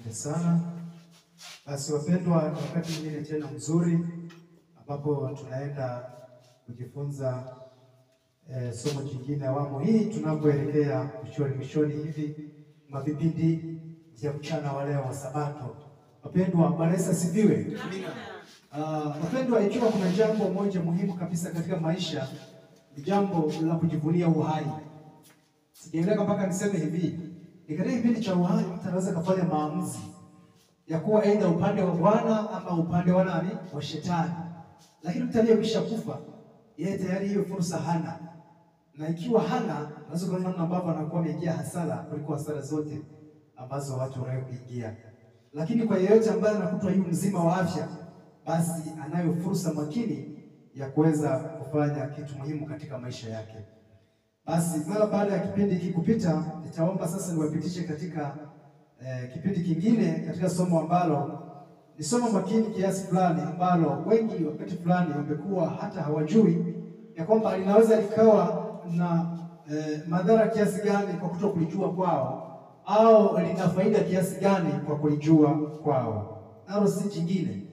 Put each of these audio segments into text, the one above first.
Asante sana. Basi wapendwa, wakati mwingine tena mzuri ambapo tunaenda kujifunza somo jingine awamu hii tunapoelekea mwishoni hivi mwa vipindi vya mchana wa leo wa Sabato. Wapendwa, Bwana Yesu asifiwe. Amina. Wapendwa, ikiwa kuna jambo moja muhimu kabisa katika maisha ni jambo la kujivunia uhai. Sijaeleka mpaka niseme hivi, ni katika kipindi cha uhai mtu anaweza kufanya maamuzi ya kuwa aidha upande wa Bwana ama upande wa nani? Wa Shetani. Lakini mtu aliyekwisha kufa, yeye tayari hiyo fursa hana. Na ikiwa hana, unaweza kuona namna ambavyo anakuwa ameingia hasara kuliko hasara zote ambazo watu wanayoingia. Lakini kwa yeyote ambaye anakutwa yu mzima wa afya, basi anayo fursa makini ya kuweza kufanya kitu muhimu katika maisha yake. Basi mara baada ya kipindi hiki kupita, nitaomba sasa niwapitishe katika kipindi kingine katika somo ambalo ni somo makini kiasi fulani ambalo wengi wakati fulani wamekuwa hata hawajui ya kwamba linaweza likawa na madhara kiasi gani kwa kutokulijua kwao au lina faida kiasi gani kwa kulijua kwao. Nalo si jingine,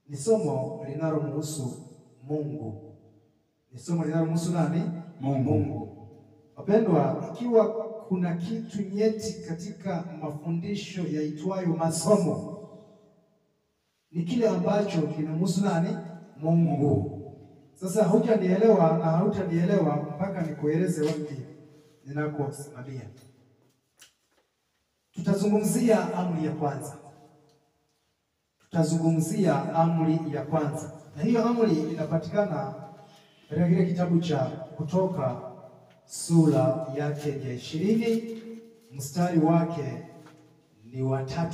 ni somo linalomhusu Mungu. Ni somo linalomhusu nani? Mungu. Wapendwa, ikiwa kuna kitu nyeti katika mafundisho yaitwayo masomo, ni kile ambacho kinamhusu nani? Mungu. Sasa hujanielewa na hautanielewa mpaka nikueleze wapi ninakosimamia. Tutazungumzia amri ya kwanza. Na hiyo amri inapatikana katika kile kitabu cha Kutoka sura yake ya 20 mstari wake ni wa 3.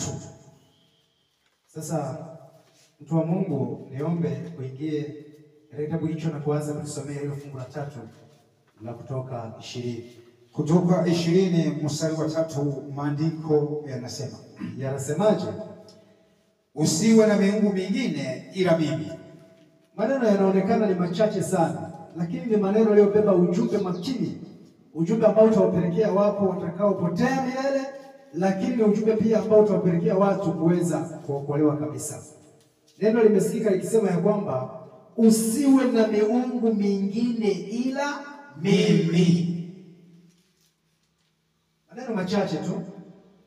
Sasa mtu wa Mungu, niombe kuingie katika kitabu hicho na kuanza kusomea hilo fungu la 3 la Kutoka 20. Kutoka 20 mstari wa 3, maandiko yanasemaje? Usiwe na miungu mingine ila mimi. Maneno yanaonekana ni machache sana, lakini ni maneno yaliyobeba ujumbe makini, ujumbe ambao utawapelekea wapo watakaopotea milele, lakini ni ujumbe pia ambao utawapelekea watu kuweza kuokolewa kabisa. Neno limesikika likisema ya kwamba usiwe na miungu mingine ila mimi. Maneno machache tu,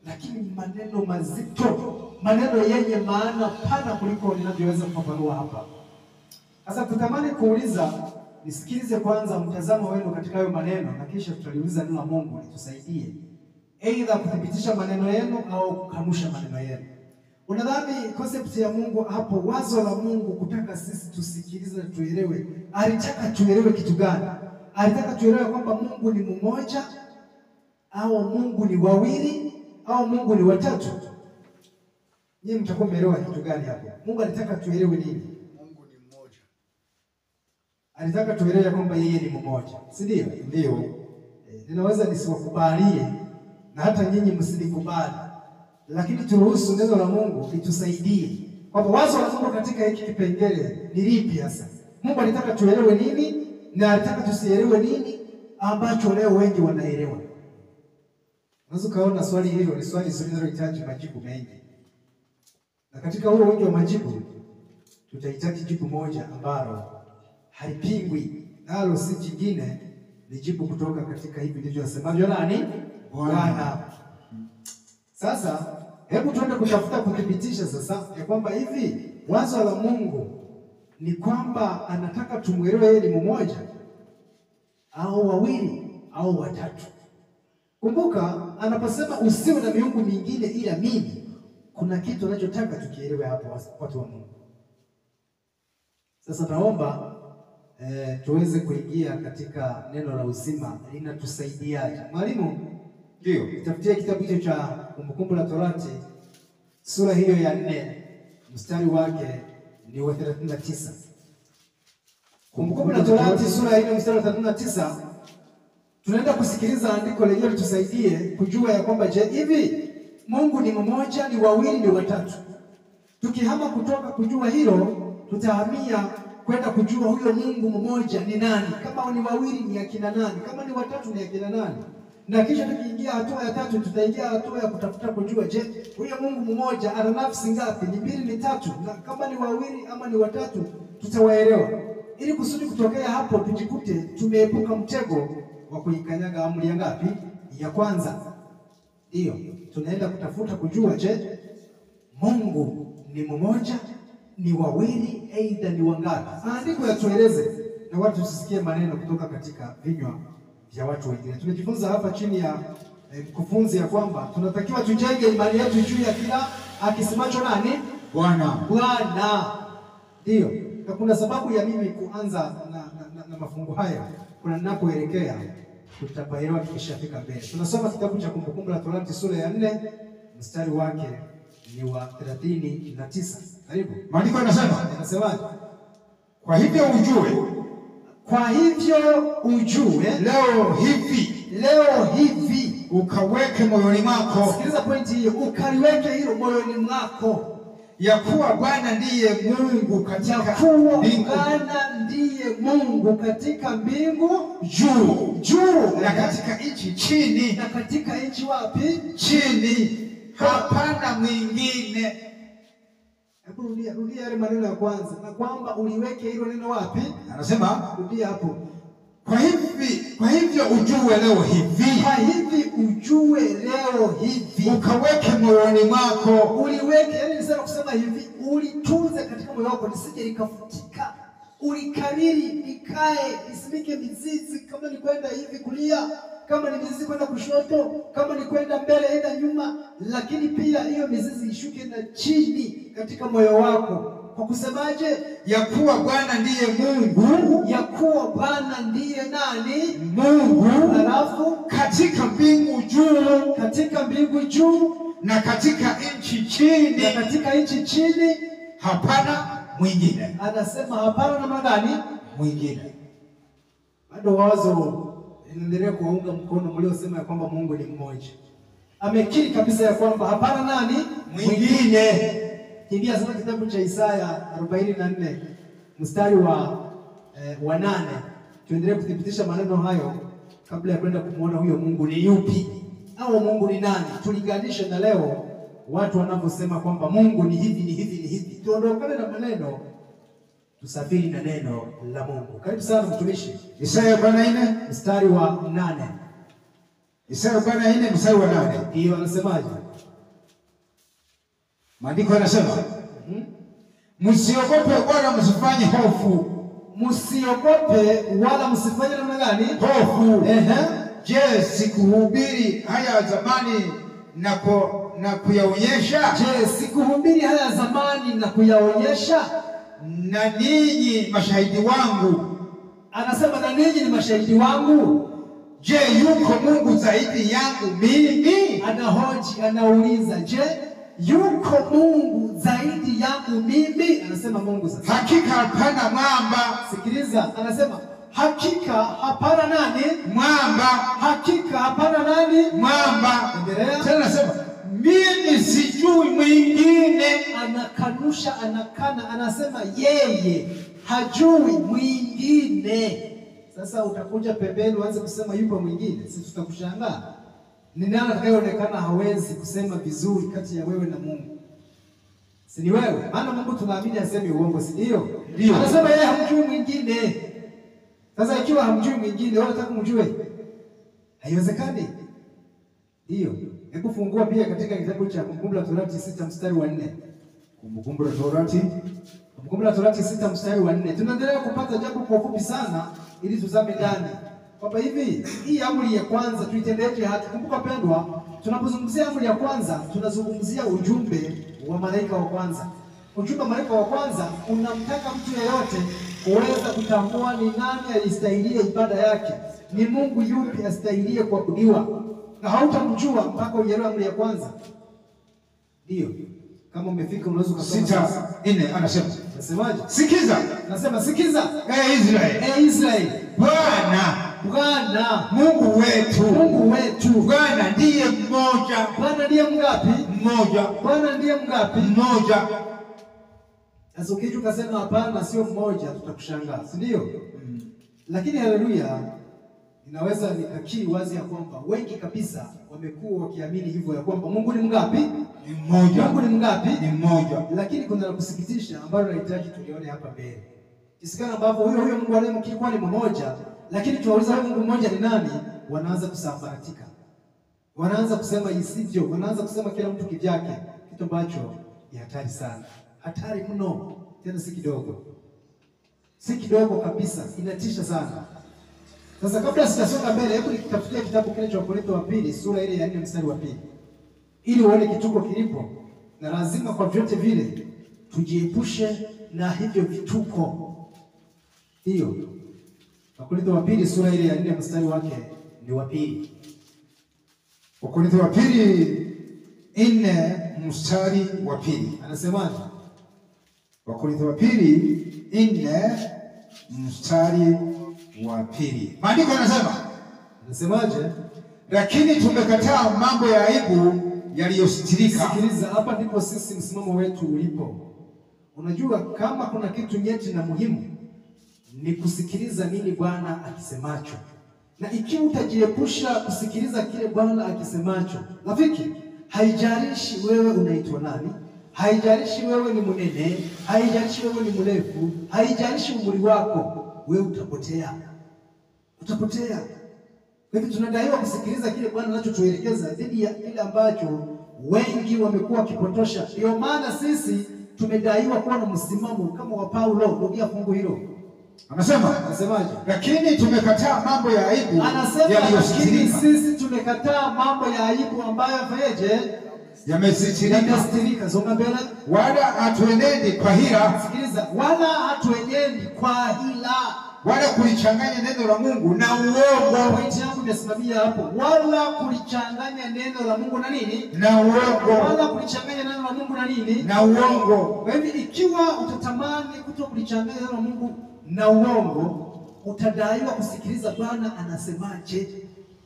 lakini maneno mazito, maneno yenye maana pana kuliko ninavyoweza kufafanua hapa. Sasa tutamani kuuliza, nisikilize kwanza mtazamo wenu katika hayo maneno, na kisha tutaliuliza neno la Mungu litusaidie aidha kuthibitisha maneno yenu au kukanusha maneno yenu. Unadhani concept ya Mungu hapo, wazo la Mungu kutaka sisi tusikilize na tuelewe, alitaka tuelewe kitu gani? Alitaka tuelewe kwamba Mungu ni mmoja au Mungu ni wawili au Mungu ni watatu? Nyinyi mtakuwa mmeelewa kitu gani hapo? Mungu alitaka tuelewe nini? Mungu ni mmoja. Alitaka tuelewe kwamba yeye ni mmoja, si ndio? Ndio. Ninaweza nisiwakubalie na hata nyinyi msinikubali, lakini turuhusu neno la Mungu litusaidie kwamba wazo la Mungu katika hiki kipengele ni lipi hasa. Mungu alitaka tuelewe nini na alitaka tusielewe nini ambacho leo wengi wanaelewa. Unaweza kaona swali hilo ni swali zuri linalohitaji majibu mengi. Na katika huo wingi wa majibu tutahitaji jibu moja ambalo halipingwi, nalo si jingine, ni jibu kutoka katika hivi ndivyo asemavyo nani? Bwana. Sasa hebu tuende kutafuta kuthibitisha sasa ya kwamba hivi wazo la Mungu ni kwamba anataka tumuelewe yeye ni mmoja au wawili au watatu. Kumbuka anaposema usiwe na miungu mingine ila mimi, kuna kitu anachotaka tukielewe hapo watu wa Mungu. Sasa naomba tuweze kuingia katika neno la uzima. Linatusaidiaje? Mwalimu, ndio tafutie kitabu hicho cha Kumbukumbu la Torati sura hiyo ya 4 mstari wake ni wa 39. Kumbukumbu la Torati sura hiyo mstari wa 39. Tunaenda kusikiliza andiko lenyewe litusaidie kujua ya kwamba je, hivi Mungu ni mmoja, ni wawili, ni watatu? Tukihama kutoka kujua hilo, tutahamia kwenda kujua huyo Mungu mmoja ni nani. Kama ni wawili ni akina nani? Kama ni watatu ni akina nani? Na kisha tukiingia hatua ya tatu, tutaingia hatua ya kutafuta kujua, je, huyo Mungu mmoja ana nafsi ngapi? Ni mbili, ni tatu? Na kama ni wawili ama ni watatu, tutawaelewa. Ili kusudi kutokea hapo tujikute tumeepuka mtego wa kuikanyaga amri ya ngapi? Ya kwanza. Ndio tunaenda kutafuta kujua, je, Mungu ni mmoja, ni wawili, aidha ni wangapi? Maandiko yatueleze na watu tusikie maneno kutoka katika vinywa vya watu wengine. Tumejifunza hapa chini ya mkufunzi ya kwamba tunatakiwa tujenge imani yetu juu ya kila akisemacho nani? Bwana. Bwana. Ndio. Na kuna sababu ya mimi kuanza na mafungu haya. Kuna ninapoelekea tutapaelewa tukishafika mbele. Tunasoma kitabu cha Kumbukumbu la Torati sura ya 4 mstari wake ni wa 39. Karibu. Maandiko yanasemaje? Kwa hivyo ujue leo hivi ukaweke moyoni mwako. Sikiliza pointi hiyo, ukaliweke hilo moyoni mwako, ya kuwa Bwana ndiye Mungu katika mbingu. Bwana ndiye Mungu katika mbingu juu na katika nchi chini. Na katika nchi wapi? Chini. Hapana mwingine. Hebu rudia yale maneno ya kwanza. Na kwamba uliweke hilo neno wapi? Anasema rudia hapo. Kwa hivyo ujue leo hivi. Kwa hivi ujue leo hivi. Ukaweke moyoni mwako. Uliweke, yani nisema kusema hivi, ulitunze katika moyo wako lisije likafutika. Ulikariri, likae, isimike mizizi, kama ni kwenda hivi kulia, kama ni mizizi kwenda kushoto, kama ni kwenda mbele enda nyuma, lakini pia hiyo mizizi ishuke na chini katika moyo wako. Kwa kusemaje? Ya kuwa Bwana ndiye Mungu. Ya kuwa Bwana ndiye nani? Mungu. Halafu katika mbingu juu. Katika mbingu juu. Na katika nchi chini. Na katika nchi chini. Hapana mwingine. Anasema hapana namna gani? Mwingine. Bado wazo inaendelea kuunga mkono mliosema ya kwamba Mungu ni mmoja. Amekiri kabisa ya kwamba hapana nani? Mwingine. Kimbia soma kitabu cha Isaya 44 mstari wa 8. Tuendelee kuthibitisha maneno hayo kabla ya kwenda kumuona huyo Mungu ni yupi au Mungu ni nani. Tulinganisha na leo watu wanavyosema kwamba Mungu ni hivi ni hivi ni hivi. Tuondokane na maneno, tusafiri na neno la Mungu. Karibu sana mtumishi. Isaya 44 mstari wa 8. Isaya 44 mstari wa 8. Hiyo anasemaje? Maandiko yanasema msiogope wala msifanye hofu. Msiogope wala msifanye namna gani? Hofu. Je, sikuhubiri haya zamani na kuyaonyesha? Je, sikuhubiri haya zamani na kuyaonyesha? Na ninyi mashahidi wangu. Anasema na ninyi ni mashahidi wangu. Je, yuko Mungu zaidi yangu mimi? Anahoji, anauliza, je, yuko Mungu zaidi yangu mimi? Anasema Mungu sasa. Hakika hapana mwamba. Sikiliza, anasema hakika hapana nani? Mwamba. Hakika hapana nani? Mwamba. Endelea. Tena anasema mimi sijui mwingine. Anakanusha, anakana, anasema yeye hajui mwingine. Sasa utakuja pembeni uanze kusema yupo mwingine, sisi tutakushangaa. Ni nani atakayeonekana hawezi kusema vizuri kati ya wewe na Mungu? Si ni wewe? Maana Mungu tunaamini aseme uongo, si ndio? Ndio. Anasema yeye hamjui mwingine. Sasa ikiwa hamjui mwingine, wewe unataka kumjue? Haiwezekani. Ndio. Hebu fungua pia katika kitabu cha Kumbukumbu la Torati 6 mstari wa 4. Kumbukumbu la Torati 6 mstari wa 4. Tunaendelea kupata jambo kwa ufupi sana ili tuzame ndani. Kwamba hivi hii amri ya kwanza tuitendeje hata. Kumbuka pendwa, tunapozungumzia amri ya kwanza tunazungumzia ujumbe wa malaika wa kwanza. Ujumbe wa malaika wa kwanza unamtaka mtu yeyote kuweza kutambua ni nani alistahilie ibada yake. Ni Mungu yupi astahilie kuabudiwa. Na hautamjua mpaka uelewe amri ya kwanza. Ndio. Kama umefika unaweza kusoma 6:4 anasema. Nasemaje? Sikiza. Nasema sikiza. Israeli. Israeli. Bwana Mungu wetu. Bwana ndiye mmoja. Bwana ndiye mngapi? Mmoja. Bwana ndiye mngapi? Mmoja. Sasa ukija ukasema hapana sio mmoja, tutakushangaa, si ndio? Lakini haleluya, ninaweza nikakiri wazi ya kwamba wengi kabisa wamekuwa wakiamini hivyo ya kwamba Mungu ni mngapi? Ni mmoja. Mungu ni mngapi? Ni mmoja. Lakini kuna la kusikitisha ambalo nahitaji tulione hapa mbele. Isikana ambapo huyo Mungu aliyemkiri ni mmoja, lakini tuwauliza huyo Mungu mmoja ni nani? Wanaanza kusambaratika. Wanaanza kusema isivyo, wanaanza kusema kila mtu kivyake, kitu ambacho ni hatari sana. Hatari mno, tena si kidogo. Si kidogo kabisa, inatisha sana. Sasa kabla sijasonga mbele, hebu nikitafutia kitabu kile cha Wakorintho wa pili, sura ile ya 4 mstari wa 2. Ili uone kituko kilipo, na lazima kwa vyote vile tujiepushe na hivyo vituko. Hiyo. Wakorintho wa pili sura ile ya 4 mstari wake ni wa 2. Wakorintho wa pili 4 mstari wa 2. Anasemaje? Wakorintho wa pili 4 mstari wa 2. Maandiko yanasema, anasemaje? Lakini tumekataa mambo ya aibu yaliyositirika. Sikiliza, hapa ndipo sisi msimamo wetu ulipo. Unajua kama kuna kitu nyeti na muhimu ni kusikiliza nini Bwana akisemacho. Na ikiwa utajiepusha kusikiliza kile Bwana akisemacho, rafiki, haijalishi wewe unaitwa nani, haijalishi wewe ni mnene, haijalishi wewe ni mrefu, haijalishi umri wako, wewe utapotea. Utapotea. Kwa hivyo tunadaiwa kusikiliza kile Bwana anachotuelekeza dhidi ya kile ambacho wengi wamekuwa wakipotosha. Ndio maana sisi tumedaiwa kuwa na msimamo kama wa Paulo. Rudia fungu hilo. Anasemaje? Lakini tumekataa mambo ya aibu yaliyositirika. Sisi tumekataa mambo ya aibu ambayo yafanyeje? Yamesitirika. Songa mbele. Wala hatuenendi kwa hila. Sikiliza, wala hatuenendi kwa hila, wala kulichanganya neno la Mungu na uongo. Pointi yangu imesimamia hapo. Wala kulichanganya neno la Mungu na nini? Na uongo. Wala kulichanganya neno la Mungu na nini? Na uongo. Kwa hivyo ikiwa utatamani kuto kulichanganya neno la Mungu na uongo, utadaiwa kusikiliza Bwana anasemaje.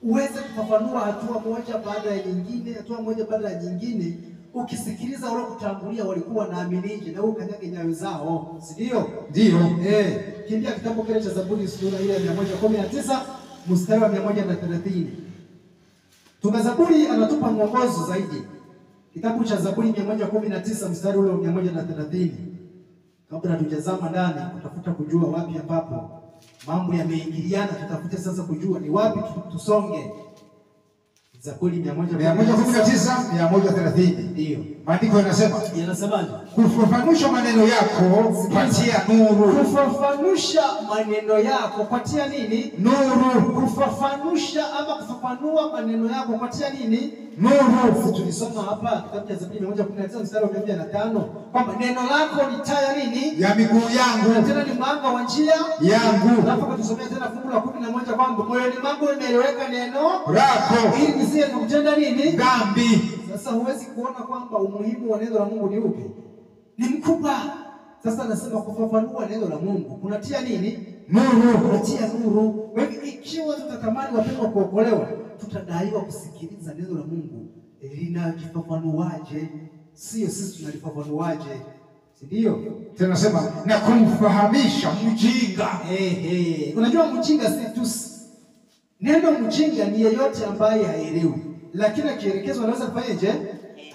Uweze kufafanua hatua moja baada ya nyingine, hatua moja baada ya nyingine. Ukisikiliza wale kutangulia walikuwa naaminije, na ukanyage nyayo zao, si ndio? Ndio. Kimbia kitabu kile cha Zaburi sura ile ya 119 mstari wa 130. Tunga Zaburi anatupa mwongozo zaidi. Kitabu cha Zaburi 119 mstari ule wa 130. Kabla hatujazama ndani kutafuta kujua wapi ambapo mambo yameingiliana, tutafute sasa kujua ni wapi tusonge. Zaburi 119 130. Ndio. Maandiko yanasemaje? Kufafanusha maneno yako patia nuru. Kufafanusha maneno yako patia nini? Nuru. Kufafanusha ama kufafanua maneno yako patia nini? Nuru. Sisi tulisoma hapa kitabu cha Zaburi 119 mstari wa 105 kwamba neno lako ni taa nini? Ya miguu yangu. Na tena ni mwanga wa njia yangu. Alafu kutusomea tena fungu la 11 kwamba moyoni mwangu imeeleweka neno lako ili nisiye kutenda nini? Dhambi. Sasa huwezi kuona kwamba umuhimu wa neno la Mungu ni upi? Ni mkubwa. Sasa anasema kufafanua neno la Mungu kunatia nini? Nuru. Kunatia nuru. Kwa hivyo ikiwa tutatamani wapendwa kuokolewa, tutadaiwa kusikiliza neno la Mungu linajifafanuaje, sio sisi tunalifafanuaje, si ndio? Tena nasema na kumfahamisha mjinga. Unajua mjinga si tu neno mjinga ni yeyote ambaye haelewi, lakini akielekezwa anaweza kufanyaje?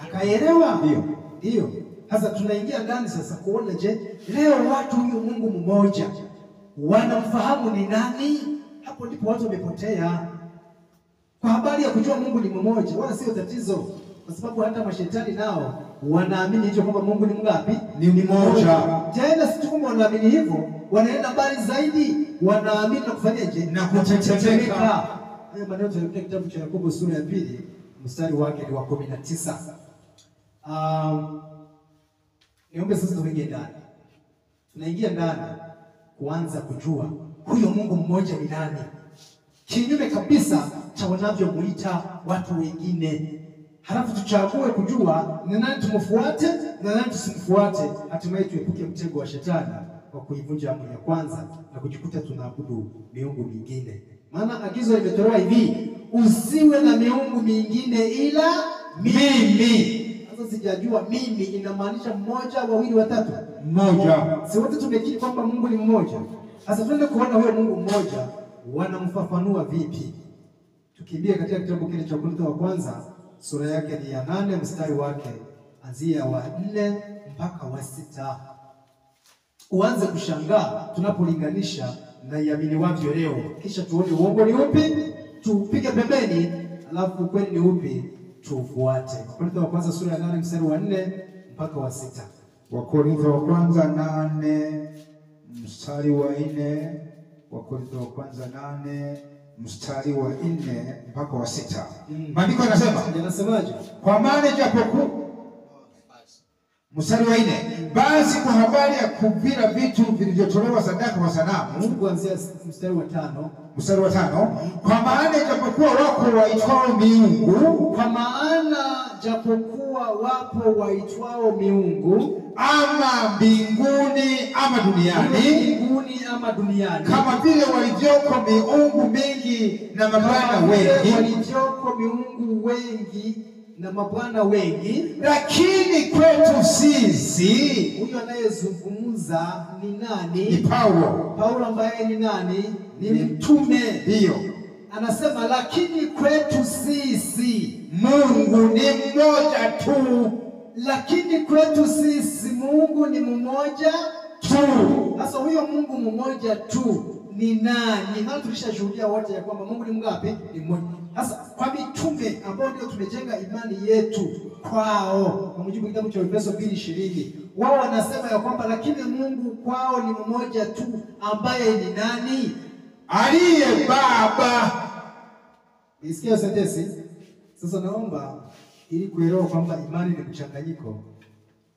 Akaelewa. Ndio. Sasa tunaingia ndani sasa kuona, je, leo watu huyu Mungu mmoja wanamfahamu ni nani? Hapo ndipo watu wamepotea. Kwa habari ya kujua Mungu ni mmoja wala sio tatizo, kwa sababu hata mashetani nao wanaamini hicho kwamba Mungu ni mngapi? Ni mmoja. Tena si tu kwamba wanaamini hivyo, wanaenda mbali zaidi, wanaamini na kufanyaje? Na kutetemeka. Haya maneno tunapita kitabu cha Yakobo sura ya 2 mstari wake ni wa 19. Niombe sasa tuingie ndani. Tunaingia ndani kuanza kujua huyo Mungu mmoja ni nani, kinyume kabisa cha wanavyomuita watu wengine. Halafu tuchague kujua ni nani tumfuate na nani tusimfuate, hatimaye tuepuke mtego wa shetani wa kuivunja amri ya kwanza na kujikuta tunaabudu miungu mingine. Maana agizo limetolewa hivi, usiwe na miungu mingine ila mimi. Sasa sijajua mimi inamaanisha mmoja, wawili, watatu? Mmoja. Si wote tumekiri kwamba Mungu ni mmoja. Sasa twende kuona huyo Mungu mmoja wanamfafanua vipi? Tukimbie katika kitabu kile cha Korintho wa kwanza sura yake ni ya 8 mstari wake anzia wa 4 mpaka wa 6. Uanze kushangaa tunapolinganisha na iamini wavyo leo, kisha tuone uongo ni upi tupige pembeni, alafu kweli ni upi tufuate. Korintho wa kwanza sura ya 8 mstari wa 4 mpaka wa 6. Wakorintho wa kwanza 8 mstari wa 4. Wakorintho wa kwanza 8 mstari wa 4 mpaka wa 6. Maandiko yanasemaje? Kwa maana japokuwa, mstari wa 4, basi kwa habari ya kuvira vitu vilivyotolewa sadaka kwa sanamu, kuanzia mstari wa 5. Mstari wa 5, kwa maana japokuwa wapo waitwao miungu, kwa maana japokuwa wapo waitwao miungu, ama mbinguni ama duniani, kama vile walivyoko miungu mingi na mabwana wengi, lakini kwetu sisi, huyo anayezungumza ni nani? Ni Paulo. Paulo ambaye ni nani? Ni mtume. Ndio. Anasema lakini kwetu sisi Mungu ni mmoja tu. Lakini kwetu sisi Mungu ni mmoja tu. Sasa huyo Mungu mmoja tu ni nani? Na tulishashuhudia wote ya kwamba Mungu ni mgapi? Ni mmoja. Sasa kwa mitume ambao ndio tumejenga imani yetu kwao, kwa mujibu kitabu cha Efeso 2:20, wao wanasema ya kwamba lakini Mungu kwao ni mmoja tu, ambaye ni nani? Aliye Baba. Nisikia sentensi. Sasa naomba ili kuelewa kwamba imani ni mchanganyiko,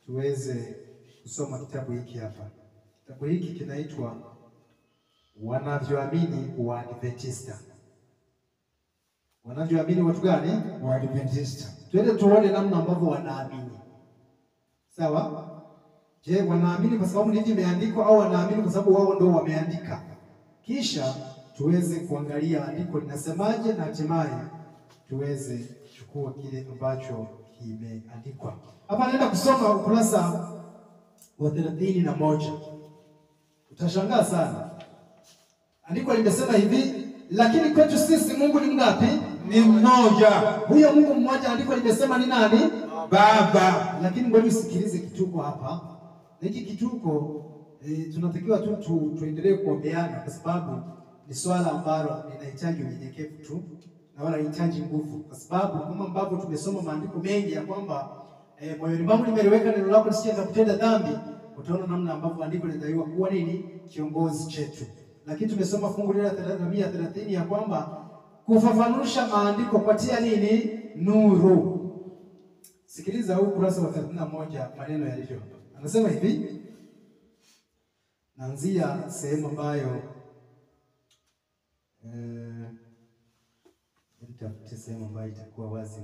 tuweze kusoma kitabu hiki hapa. Kitabu hiki kinaitwa Wanavyoamini Waadventista. Wanavyoamini watu gani? Waadventista. Twende tuone namna ambavyo wanaamini. Sawa? Je, wanaamini kwa sababu ndivyo imeandikwa au wanaamini kwa sababu wao ndio wameandika? Kisha tuweze kuangalia andiko linasemaje na hatimaye tuweze kuchukua kile ambacho kimeandikwa. Hapa naenda kusoma ukurasa wa 31. Utashangaa sana. Andiko limesema hivi, lakini kwetu sisi Mungu ni mgapi? Ni mmoja. Huyo Mungu mmoja andiko limesema ni nani? Baba. Lakini ngoja usikilize kituko hapa. Hiki kituko tunatakiwa tu tuendelee kuombeana kwa sababu ni swala ambalo linahitaji unyenyekevu tu na wala linahitaji nguvu, kwa sababu kama ambavyo tumesoma maandiko mengi ya kwamba moyoni mwangu nimeliweka neno lako nisije kutenda dhambi, utaona namna ambavyo andiko linadaiwa kuwa nini? Kiongozi chetu. Lakini tumesoma fungu la 130 ya kwamba kufafanusha maandiko kwatia nini? Nuru. Sikiliza huu kurasa wa 31 maneno yalivyo. Anasema hivi, naanzia sehemu ambayo nitafute sehemu ambayo itakuwa wazi.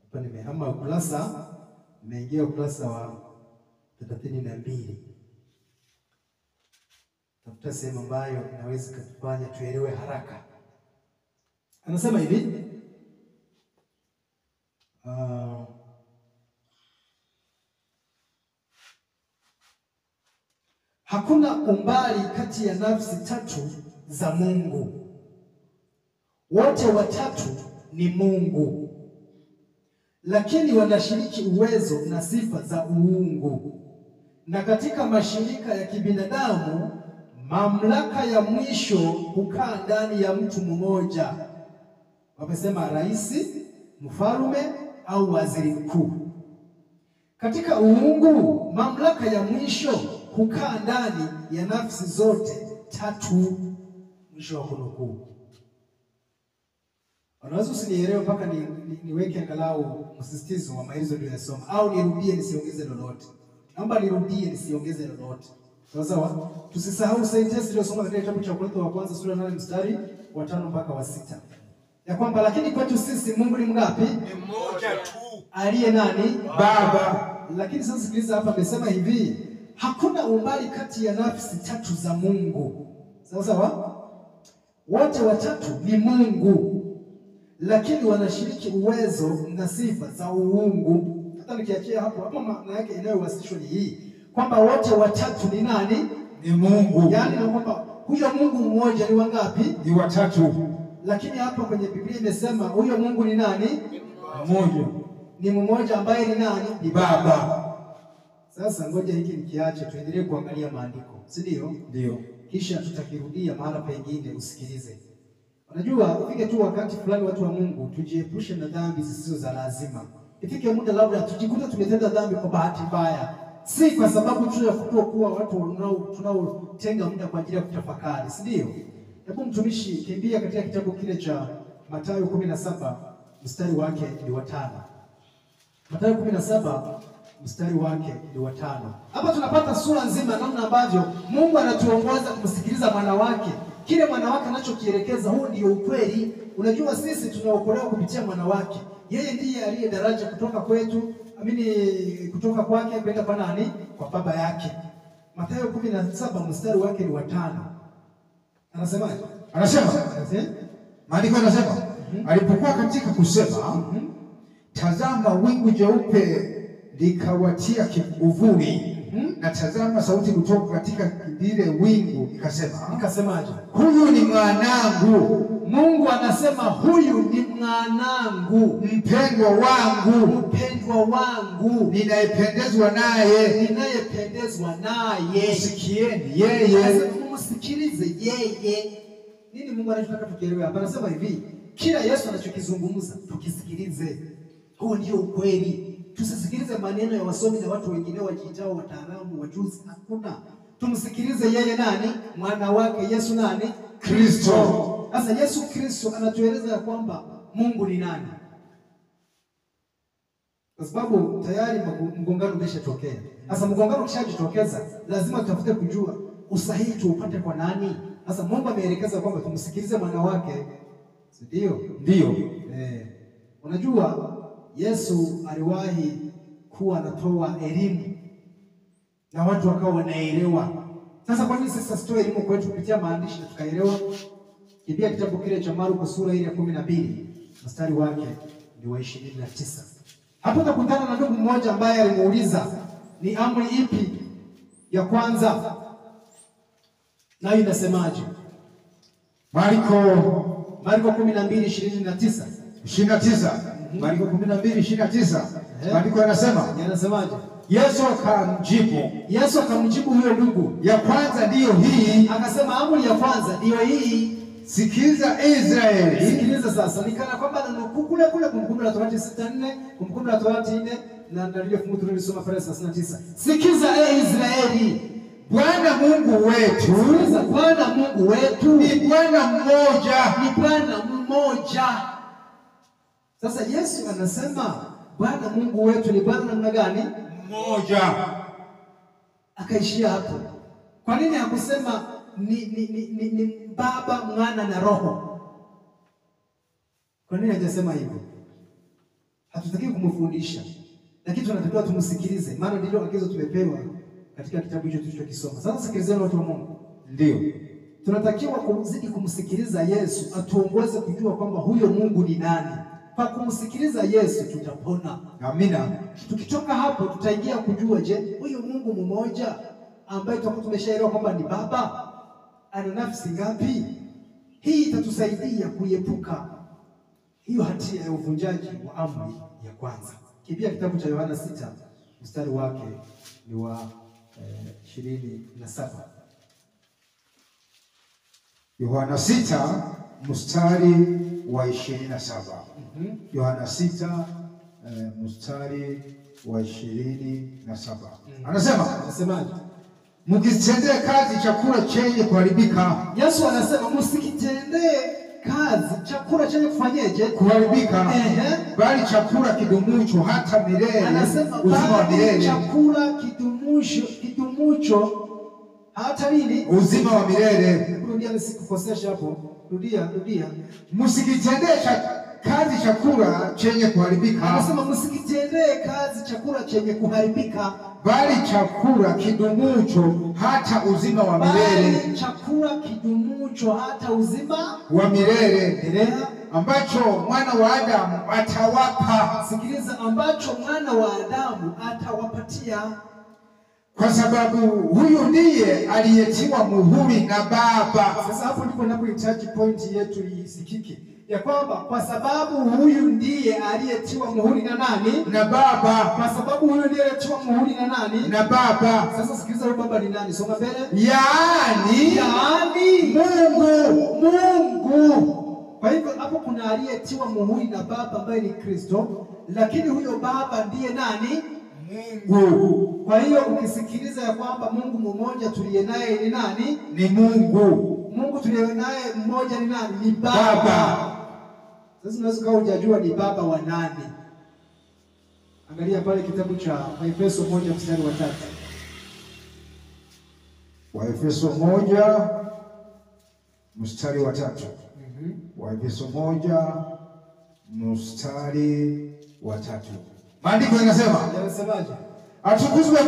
Hapa nimehama ukurasa, nimeingia ukurasa wa 32. Tafuta sehemu ambayo inaweza kutufanya tuelewe haraka. Anasema hivi, hakuna umbali kati ya nafsi tatu za Mungu. Wote watatu ni Mungu, lakini wanashiriki uwezo na sifa za uungu. Na katika mashirika ya kibinadamu, mamlaka ya mwisho hukaa ndani ya mtu mmoja. Wamesema rais, mfalme au waziri mkuu. Katika uungu, mamlaka ya mwisho hukaa ndani ya nafsi zote tatu. Mwisho wa kunukuu. Unaweza usinielewe mpaka niweke angalau msisitizo wa maelezo niliyosoma, au nirudie nisiongeze lolote. Naomba nirudie nisiongeze lolote. Sawa? Tusisahau sentensi iliyosoma katika kitabu cha Korintho wa kwanza sura 8 mstari wa 5 mpaka wa 6. Ya kwamba lakini kwetu sisi Mungu ni mgapi? Ni mmoja tu. Aliye nani? Baba. Lakini sasa sikiliza hapa, amesema hivi, hakuna umbali kati ya nafsi tatu za Mungu. Sawa? Wote watatu ni Mungu, lakini wanashiriki uwezo na sifa za uungu. Hata nikiachia hapo maana yake inayowasilishwa ni hii, kwamba wote watatu ni nani? Ni Mungu. Yaani na kwamba huyo Mungu mmoja ni wangapi? Ni watatu. Lakini hapa kwenye Biblia imesema huyo Mungu ni nani? Mmoja. Ni mmoja ambaye ni nani? Ni Baba. Sasa ngoja hiki nikiache tuendelee kuangalia maandiko, si ndio? Ndio. Kisha tutakirudia mahala pengine usikilize. Unajua ufike tu wakati fulani watu wa Mungu tujiepushe na dhambi zisizo za lazima. Ifike muda labda tujikuta tumetenda dhambi kwa bahati mbaya. Si kwa sababu tu ya kuwa watu tunaotenga muda kwa ajili ya kutafakari, si ndio? Hebu mtumishi kimbia katika kitabu kile cha Mathayo 17 mstari wake ni wa 5. Mathayo 17 mstari wake ni wa 5. Hapa tunapata sura nzima namna ambavyo Mungu anatuongoza kumsikiliza mwana wake. Kile mwana wake anachokielekeza, huu ndio ukweli. Unajua sisi tunaokolewa kupitia mwana wake. Yeye ndiye aliye daraja kutoka kwetu, kutoka kwake kwenda kwa nani? Kwa baba yake. Mathayo 17 mstari wake ni wa 5. Anasemaje? Anasema, maandiko yanasema, alipokuwa katika kusema, tazama wingu jeupe likawatia kivuli, na tazama sauti kutoka katika lile wingu ikasemaje? Huyu ni mwanangu. Mungu anasema huyu ni mwanangu mpendwa wangu, ninayependezwa naye. Sikieni yeye. Msikilize yeye. Nini Mungu anataka tukielewe hapa? Anasema hivi, kila Yesu anachokizungumza tukisikilize. Huo ndio ukweli. Tusisikilize maneno ya wasomi na watu wengine wajiitao wataalamu, wajuzi. Hakuna. Tumsikilize yeye nani? Mwana wake Yesu nani? Kristo. Sasa Yesu Kristo anatueleza ya kwamba Mungu ni nani? Kwa sababu tayari mgongano umeshatokea. Sasa mgongano ukishajitokeza, lazima tutafute kujua usahihi tuupate kwa nani? Sasa Mungu ameelekeza kwamba tumsikilize mwana wake. Ndio? Ndio. Unajua Yesu aliwahi kuwa anatoa elimu na watu wakawa wanaelewa. Sasa kwa nini sasa sitoe elimu kwetu kupitia maandishi na tukaelewa? Kimbia kitabu kile cha Marko sura ile ya 12 mstari wake ni wa 29. Hapo utakutana na ndugu mmoja ambaye alimuuliza ni amri ipi ya kwanza, nayo inasemaje? Marko 12:29. 29. Marko 12:29. Maandiko yanasemaje? Yesu akamjibu huyo ndugu, ya kwanza ndiyo hii. Akasema amri ya kwanza ndiyo hii. Sikiza Israeli. Sikiliza sasa. Nikana kwamba nanukuu kule Kumbukumbu la Torati 6:4, Kumbukumbu la Torati 4 na ndio fungu tulilisoma pale 39. Sikiza Israeli. Bwana Mungu wetu. Sikiliza, Bwana Mungu wetu ni Bwana mmoja. Ni Bwana mmoja. Sasa Yesu anasema Bwana Mungu wetu ni Bwana namna gani? Mmoja. Akaishia hapo. Kwa nini hakusema ni Baba, Mwana na Roho? Kwa nini hajasema hivyo? Hatutaki kumfundisha, lakini tunatakiwa tumsikilize, maana ndilo agizo tumepewa katika kitabu hicho tulichokisoma. Sasa sikilizeni watu wa Mungu. Ndio. Tunatakiwa kuzidi kumsikiliza Yesu atuongoze kujua kwamba huyo Mungu ni nani. Kwa kumsikiliza Yesu tutapona. Amina. Tukitoka hapo tutaingia kujua, je, huyo Mungu mmoja ambaye tutakuwa tumeshaelewa kwamba ni Baba ana nafsi ngapi? Hii itatusaidia kuepuka hiyo hatia ya uvunjaji wa amri ya kwanza. Kimbia kitabu cha Yohana 6 mstari wake ni wa 27. Yohana 6 mstari wa 27. Yohana 6 mstari wa 27. Anasemaje? Mkitendee kazi chakula chenye kuharibika. Yesu anasema msikitendee kazi chakula chenye kufanyeje? Kuharibika. Bali chakula kidumucho hata milele. Anasema uzima wa milele. Chakula kidumucho hata nini? Uzima wa milele. Rudia nisikukosesha hapo. Rudia. Msikitendee kazi chakula chenye kuharibika. Anasema msikitendee kazi chakula chenye kuharibika, bali chakula kidumucho hata uzima wa milele. Bali chakula kidumucho hata uzima wa milele, ambacho mwana wa Adamu atawapa. Sikiliza, ambacho mwana wa Adamu atawapatia. kwa sababu huyu ndiye aliyetiwa muhuri na Baba. Sasa hapo ndipo ninapohitaji point yetu isikike, ya kwamba kwa sababu huyu ndiye aliyetiwa muhuri na nani? Na Baba. Kwa sababu huyu ndiye aliyetiwa muhuri na nani? Na Baba. Sasa sikiliza, huyu Baba ni nani? Songa mbele. Yaani Mungu. Kwa hivyo hapo kuna aliyetiwa muhuri na Baba ambaye ni Kristo, lakini huyo Baba ndiye nani? Mungu. Kwa hiyo ukisikiliza ya kwamba Mungu mmoja tuliye naye ni nani? Ni Mungu. Mungu tuliye naye mmoja ni nani? Ni Baba. Sasa unaweza kama hujajua ni Baba wa nani? Angalia pale kitabu cha Waefeso 1 mstari wa 3. Waefeso 1 mstari wa 3. Waefeso 1 mstari wa 3. Maandiko yanasemaje? Atukuzwe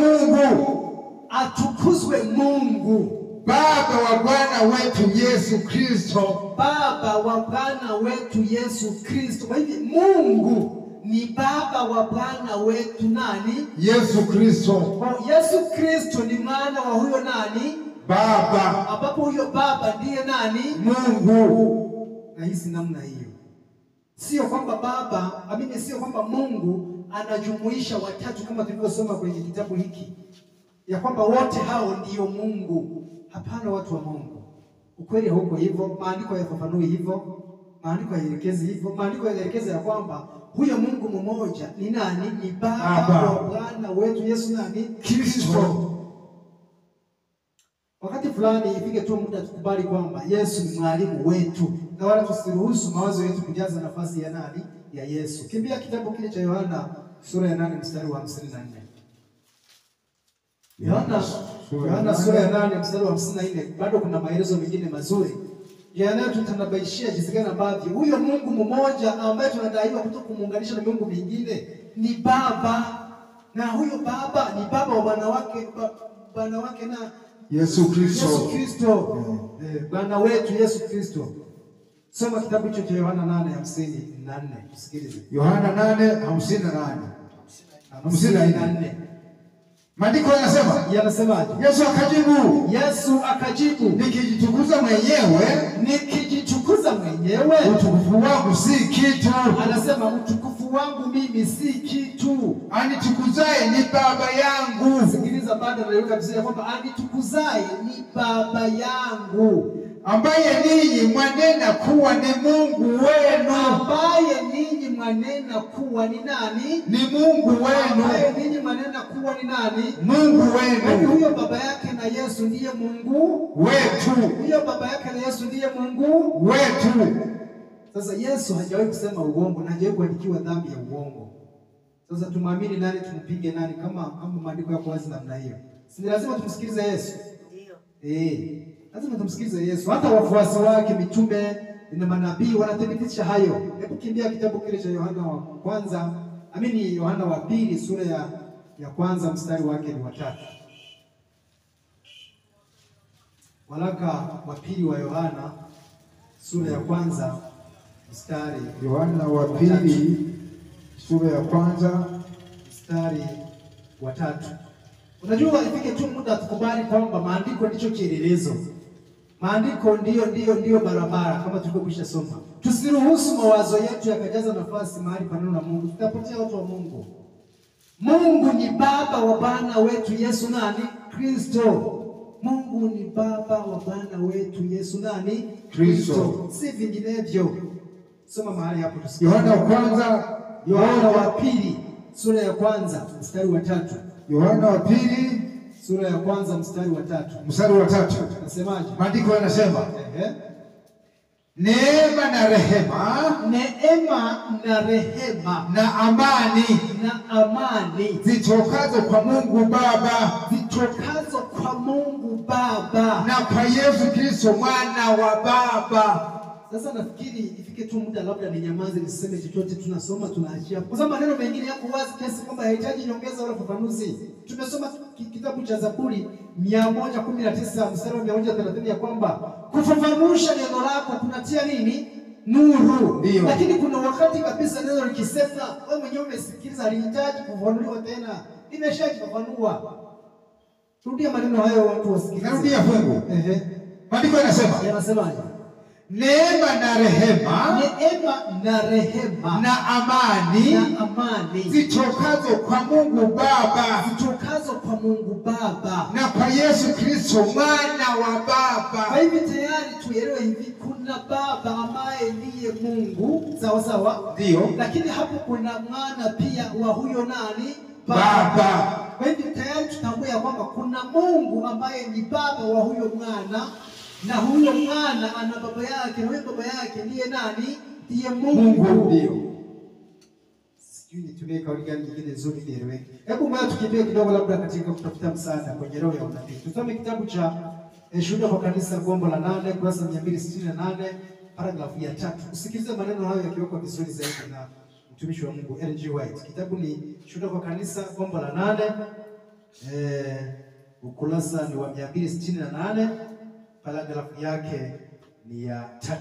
Mungu Baba wa Bwana wetu Yesu Kristo. Baba wa Bwana wetu Yesu Kristo. Kwa hivyo Mungu ni Baba wa Bwana wetu nani? Yesu Kristo. Kwa Yesu Kristo ni mwana wa huyo nani? Baba. Ambapo huyo Baba ndiye nani? Mungu. Na hisi namna hiyo. Sio kwamba sio kwamba Mungu anajumuisha watatu kama tulivyosoma kwenye kitabu hiki, ya kwamba wote hao ndio Mungu. Hapana, watu wa Mungu. Ukweli huko hivyo, maandiko yafafanui hivyo, maandiko yaelekezi hivyo. Maandiko yanaelekeza ya kwamba huyo Mungu mmoja ni nani? Ni Baba wa Bwana wetu Yesu nani? Kristo. Wakati fulani ifike tu muda tukubali kwamba Yesu ni mwalimu wetu, na wala tusiruhusu mawazo yetu kujaza nafasi ya nani? Ya Yesu. Kimbia kitabu kile cha Yohana sura ya 8 mstari wa 54. Yohana sura ya 8 mstari wa 54, bado kuna maelezo mengine mazuri yanayotutanabaishia jinsi gani ambavyo huyo Mungu mmoja ambaye tunadaiwa kutoka kumuunganisha na Mungu mwingine ni Baba, na huyo Baba ni Baba wa Bwana wake na Yesu Kristo. Bwana wetu Yesu Kristo. Soma kitabu hicho cha Yohana 8:54. Usikilize. Yohana 8:54. Maandiko yanasemaje? Yesu akajibu, nikijitukuza mwenyewe, utukufu wangu si kitu. Anasema utukufu wangu mimi si kitu. Anitukuzaye ni Baba yangu. Sikiliza, baada anaweka vizuri kwamba anitukuzaye ni Baba yangu, ambaye ninyi mwanena kuwa ni Mungu wenu. Ambaye ninyi mwanena kuwa ni nani? Ni Mungu wenu. Ambaye ninyi mwanena kuwa ni nani? Mungu wenu. Huyo baba yake na Yesu ndiye Mungu wetu. Huyo baba yake na Yesu ndiye Mungu wetu. Sasa Yesu hajawahi kusema uongo na hajawahi kuandikiwa dhambi ya uongo. Sasa tumwamini nani, tumpige nani kama maandiko yako wazi namna hiyo? Si lazima tumsikilize Yesu? Ndio. Lazima tumsikilize Yesu. Hata wafuasi wake mitume na manabii wanathibitisha hayo. Hebu kimbia kitabu kile cha Yohana wa pili sura ya kwanza mstari wake ni wa 3. Waraka wa pili wa Yohana sura ya kwanza mstari. Yohana wa pili sura ya kwanza mstari wa 3. Unajua ifike tu muda tukubali kwamba maandiko ndicho kielelezo. Maandiko ndio barabara kama tulivyokwisha soma. Tusiruhusu mawazo yetu yakajaza nafasi mahali pa neno la Mungu. Tutapotea watu wa Mungu. Mungu ni Baba wa Bwana wetu Yesu nani? Kristo. Mungu ni Baba wa Bwana wetu Yesu nani? Kristo. Si vinginevyo. Soma mahali hapo tusikie. Yohana wa pili sura ya kwanza mstari wa 3. Yohana wa pili sura ya kwanza mstari wa 3. Mstari wa 3. Nasemaje? Maandiko yanasema, neema na rehema na amani zitokazo kwa Mungu Baba na kwa Yesu Kristo mwana wa Baba. Sasa nafikiri ifike tu muda labda ninyamaze niseme chochote, tunasoma tunaachia. Kwa sababu maneno mengine yako wazi kiasi kwamba hayahitaji nyongeza wala ufafanuzi. Tumesoma kitabu cha Zaburi 119 mstari wa 130 ya kwamba kufafanusha neno lako kunatia nini? Nuru. Dio. Lakini kuna wakati kabisa neno likisema wewe mwenyewe umesikiliza halihitaji kufafanuliwa tena. Nimeshajifafanua. Rudia maneno hayo watu wasikilize. Narudia fungu. Maandiko yanasema. Yanasemaje? Neema na rehema na amani zitokazo kwa Mungu Baba na kwa Yesu Kristo mwana wa Baba. Kwa hivyo tayari tuelewe hivi, kuna Baba ambaye ndiye Mungu, sawa sawa? Ndio. Lakini hapo kuna mwana pia wa huyo nani? Baba. Kwa hivyo tayari tutambue kwamba kuna Mungu ambaye ni baba wa huyo mwana, na huyo mwana ana baba yake, na huyo baba yake ndiye nani? Ndiye Mungu. Ndio. Sijui nitumie kauli gani nyingine nzuri nieleweke. Hebu ngoja tukimbie kidogo labda katika kutafuta msaada kwenye roho ya unabii. Tusome kitabu cha Shuhuda kwa Kanisa gombo la 8 kurasa 268 paragrafu ya 3. Usikilize maneno hayo yakiwekwa vizuri zaidi na mtumishi wa Mungu L.G. White. Kitabu ni Shuhuda kwa Kanisa gombo la 8, ukurasa ni wa 268, paragrafu yake ni ya 3.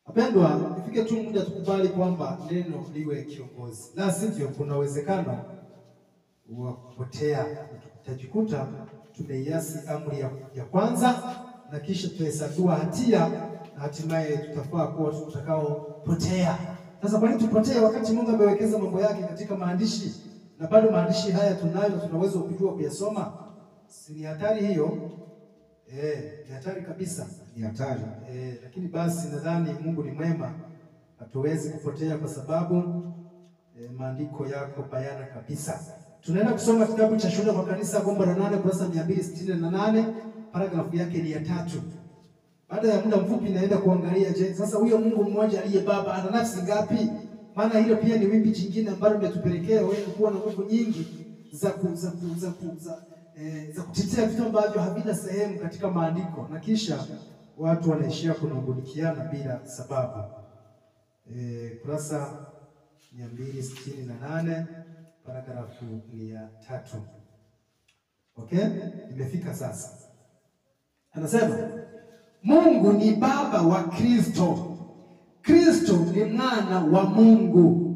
Wapendwa, ifike tu muda tukubali kwamba neno liwe kiongozi, la sivyo kuna uwezekano wa kupotea. Tutajikuta tumeiasi amri ya kwanza, na kisha tutahesabiwa hatia, na hatimaye tutafaa kuwa tutakaopotea. Sasa kwa nini tupotee wakati Mungu amewekeza mambo yake katika maandishi, na bado maandishi haya tunayo na tunaweza kujua kuyasoma? Si ni hatari hiyo? Ni hatari kabisa. Ni hatari. Lakini basi nadhani Mungu ni mwema, hatuwezi kupotea kwa sababu maandiko yako bayana kabisa. Tunaenda kusoma kitabu cha Shuhuda kwa Kanisa gombo la 8 kurasa 268, paragrafu yake ni ya 3. Baada ya muda mfupi naenda kuangalia, je, sasa huyo Mungu mmoja aliye Baba ana nafsi ngapi? Maana hilo pia ni wimbi jingine ambalo limetupelekea wewe kuwa na nguvu nyingi za kutetea vitu ambavyo havina sehemu katika maandiko, na kisha watu wanaishia kunungunikiana bila sababu. Kurasa 268 paragrafu ya 3. Okay? Imefika sasa. Anasema Mungu ni baba wa Kristo. Kristo ni mwana wa Mungu.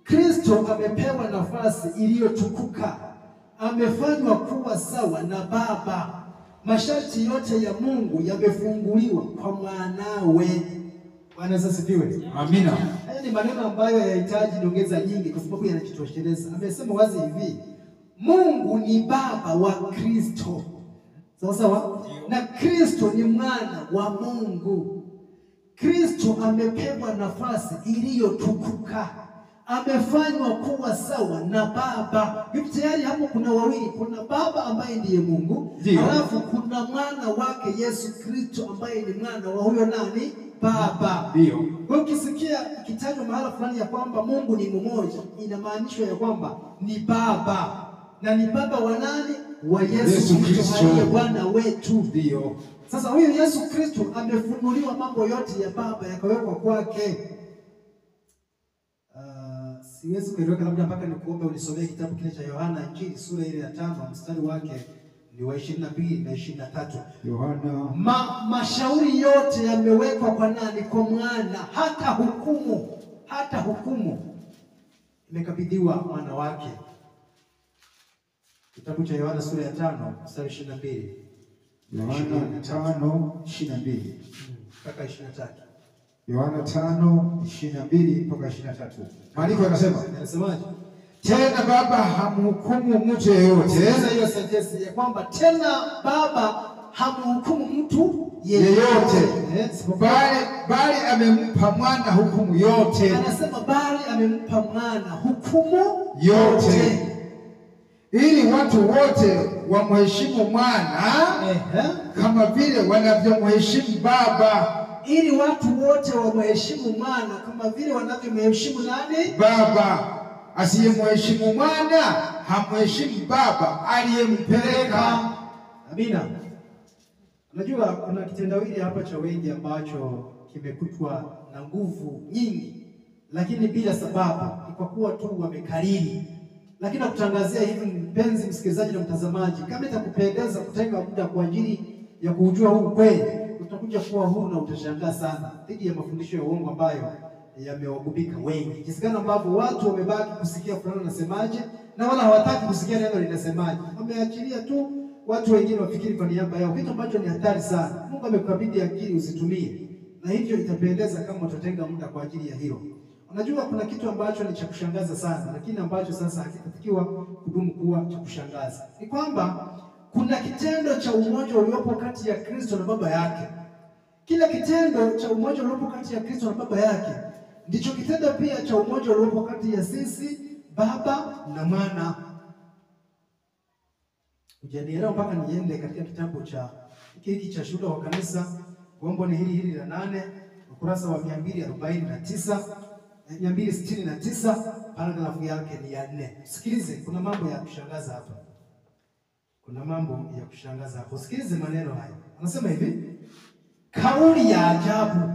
Kristo amepewa nafasi iliyotukuka. Amefanywa kuwa sawa na Baba. Masharti yote ya Mungu yamefunguliwa kwa mwanawe. Bwana asifiwe. Amina. Haya ni maneno ambayo yanahitaji nyongeza nyingi kwa sababu yanajitosheleza. Amesema wazi hivi, Mungu ni baba wa Kristo. Sawa sawa? Na Kristo ni mwana wa Mungu. Kristo amepewa nafasi iliyotukuka. Amefanywa kuwa sawa na Baba. Hivi tayari hapo kuna wawili, kuna Baba ambaye ndiye Mungu, halafu kuna mwana wake Yesu Kristo ambaye ni mwana wa huyo nani? Baba. Ndio. Kwa ukisikia ikitajwa mahala fulani ya kwamba Mungu ni mmoja, inamaanishwa ya kwamba ni Baba. Na ni Baba wa nani? Wa Yesu Kristo aliye Bwana wetu. Ndio. Sasa huyo Yesu Kristo amefunuliwa mambo yote ya Baba yakawekwa kwake. Siwezi kueleweka labda mpaka nikuombe unisomee kitabu kile cha Yohana Injili sura ile ya 5 mstari wake ni wa 22 na 23. Yohana. Mashauri yote yamewekwa kwa nani? Kwa mwana. Hata hukumu imekabidhiwa mwana wake. Kitabu cha Yohana sura ya 5 mstari 22. Yohana 5:22 mpaka 23. Yohana 5:22 mpaka 23. Maandiko yanasemaje? Tena Baba hamhukumu mtu yeyote. Sasa hiyo sentensi ya kwamba tena Baba hamhukumu mtu yeyote, bali amempa mwana hukumu yote. Anasema bali amempa mwana hukumu yote, ili watu wote wamheshimu mwana kama vile wanavyomheshimu Baba. Ili watu wote wamheshimu mwana kama vile wanavyomheshimu nani? Baba. Asiyemheshimu mwana hamheshimu Baba aliyempeleka. Amina. Unajua kuna kitendawili hapa cha wengi ambacho kimekutwa na nguvu nyingi, lakini bila sababu, ni kwa kuwa tu wamekariri. Lakini nakutangazia hivi mpenzi msikilizaji na mtazamaji, kama itakupendeza kutenga muda kwa ajili ya kujua huu kweli, utakuja kuwa huru na utashangaa sana dhidi ya mafundisho ya uongo ambayo yamewagubika wengi. Jinsi gani ambavyo watu wamebaki kusikia fulani anasemaje na wala hawataki kusikia neno linasemaje. Wameachilia tu watu wengine wafikiri kwa niaba yao, kitu ambacho ni hatari sana. Mungu amekukabidhi akili uzitumie, na hivyo itapendeza kama utatenga muda kwa ajili ya hilo. Unajua kuna kitu ambacho ni cha kushangaza sana, lakini ambacho sasa hakitakiwa kudumu kuwa cha kushangaza. Ni kwamba kuna kitendo cha umoja uliopo kati ya Kristo na Baba yake. Kila kitendo cha umoja uliopo kati ya Kristo na Baba yake ndicho kitendo pia cha umoja uliopo kati ya sisi Baba na Mwana. Ujanielewa mpaka niende katika kitabu cha hiki cha Shuhuda wa Kanisa, gombo ni hili la 8, ukurasa wa 249, 269, paragrafu yake ni ya 4. Sikilize, kuna mambo ya kushangaza hapa. Kuna mambo ya kushangaza hapo. Sikilize maneno haya. Anasema hivi: kauli ya ajabu.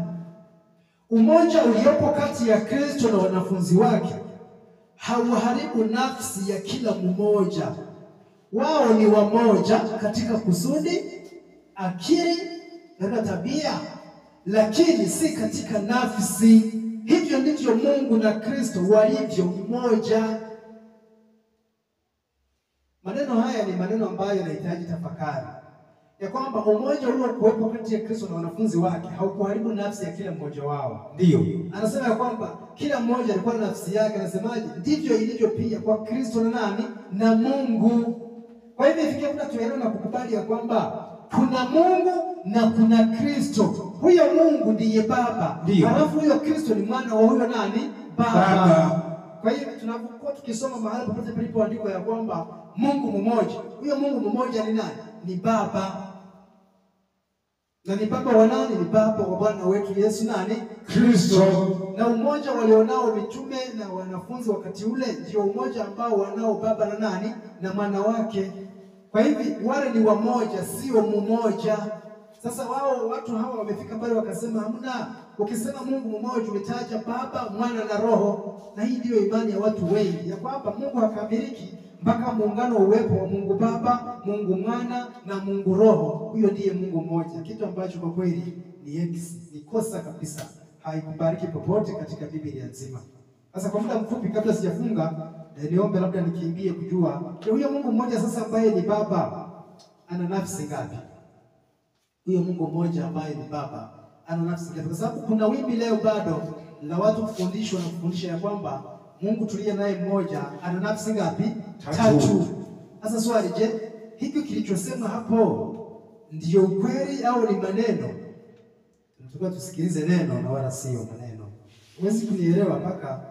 Umoja uliopo kati ya Kristo na wanafunzi wake hauharibu nafsi ya kila mmoja. Wao ni wamoja katika kusudi, akili na tabia, lakini si katika nafsi. Hivyo ndivyo Mungu na Kristo walivyo mmoja. Maneno haya ni maneno ambayo yanahitaji tafakari, ya kwamba umoja uliokuwepo kati ya Kristo na wanafunzi wake haukuharibu nafsi ya kila mmoja wao. Ndio anasema ya kwamba kila mmoja alikuwa na nafsi yake. Anasemaje? Ndivyo ilivyo pia kwa Kristo na nani? Na Mungu. Kwa hivyo ifikia kuna tuelewe na kukubali ya kwamba kuna Mungu na kuna Kristo. Huyo Mungu ndiye Baba, halafu huyo Kristo ni mwana wa huyo nani? Baba. Kwa hiyo tunapokuwa tukisoma mahali popote palipoandikwa ya kwamba Mungu mmoja, huyo Mungu mmoja ni nani? Ni Baba. Na ni Baba wa nani? Ni Baba wa Bwana wetu Yesu nani? Kristo. Na umoja walionao mitume na wanafunzi wakati ule ndio umoja ambao wanao Baba na nani? Na Mwana wake. Kwa hivi wale ni wamoja, sio mmoja. Sasa watu hawa wamefika pale wakasema hamna, ukisema Mungu mmoja umetaja Baba, Mwana na Roho. Na hii ndio imani ya watu wengi, ya kwamba Mungu hakamiliki mpaka muungano uwepo wa Mungu Baba, Mungu Mwana na Mungu Roho. Huyo ndiye Mungu mmoja, kitu ambacho kwa kweli ni kosa kabisa, haikubariki popote katika Biblia nzima. Sasa kwa muda mfupi kabla sijafunga, niombe labda nikimbie kujua huyo Mungu mmoja sasa ambaye ni Baba ana nafsi ngapi? Huyo Mungu mmoja ambaye ni Baba ana nafsi ngapi? Kwa sababu kuna wimbi leo bado la watu kufundishwa na kufundisha ya kwamba Mungu tuliye naye mmoja ana nafsi ngapi? Tatu. Sasa swali, je, hiki kilichosema hapo ndio ukweli au ni maneno? Tunataka tusikilize neno na wala sio maneno. Huwezi kunielewa mpaka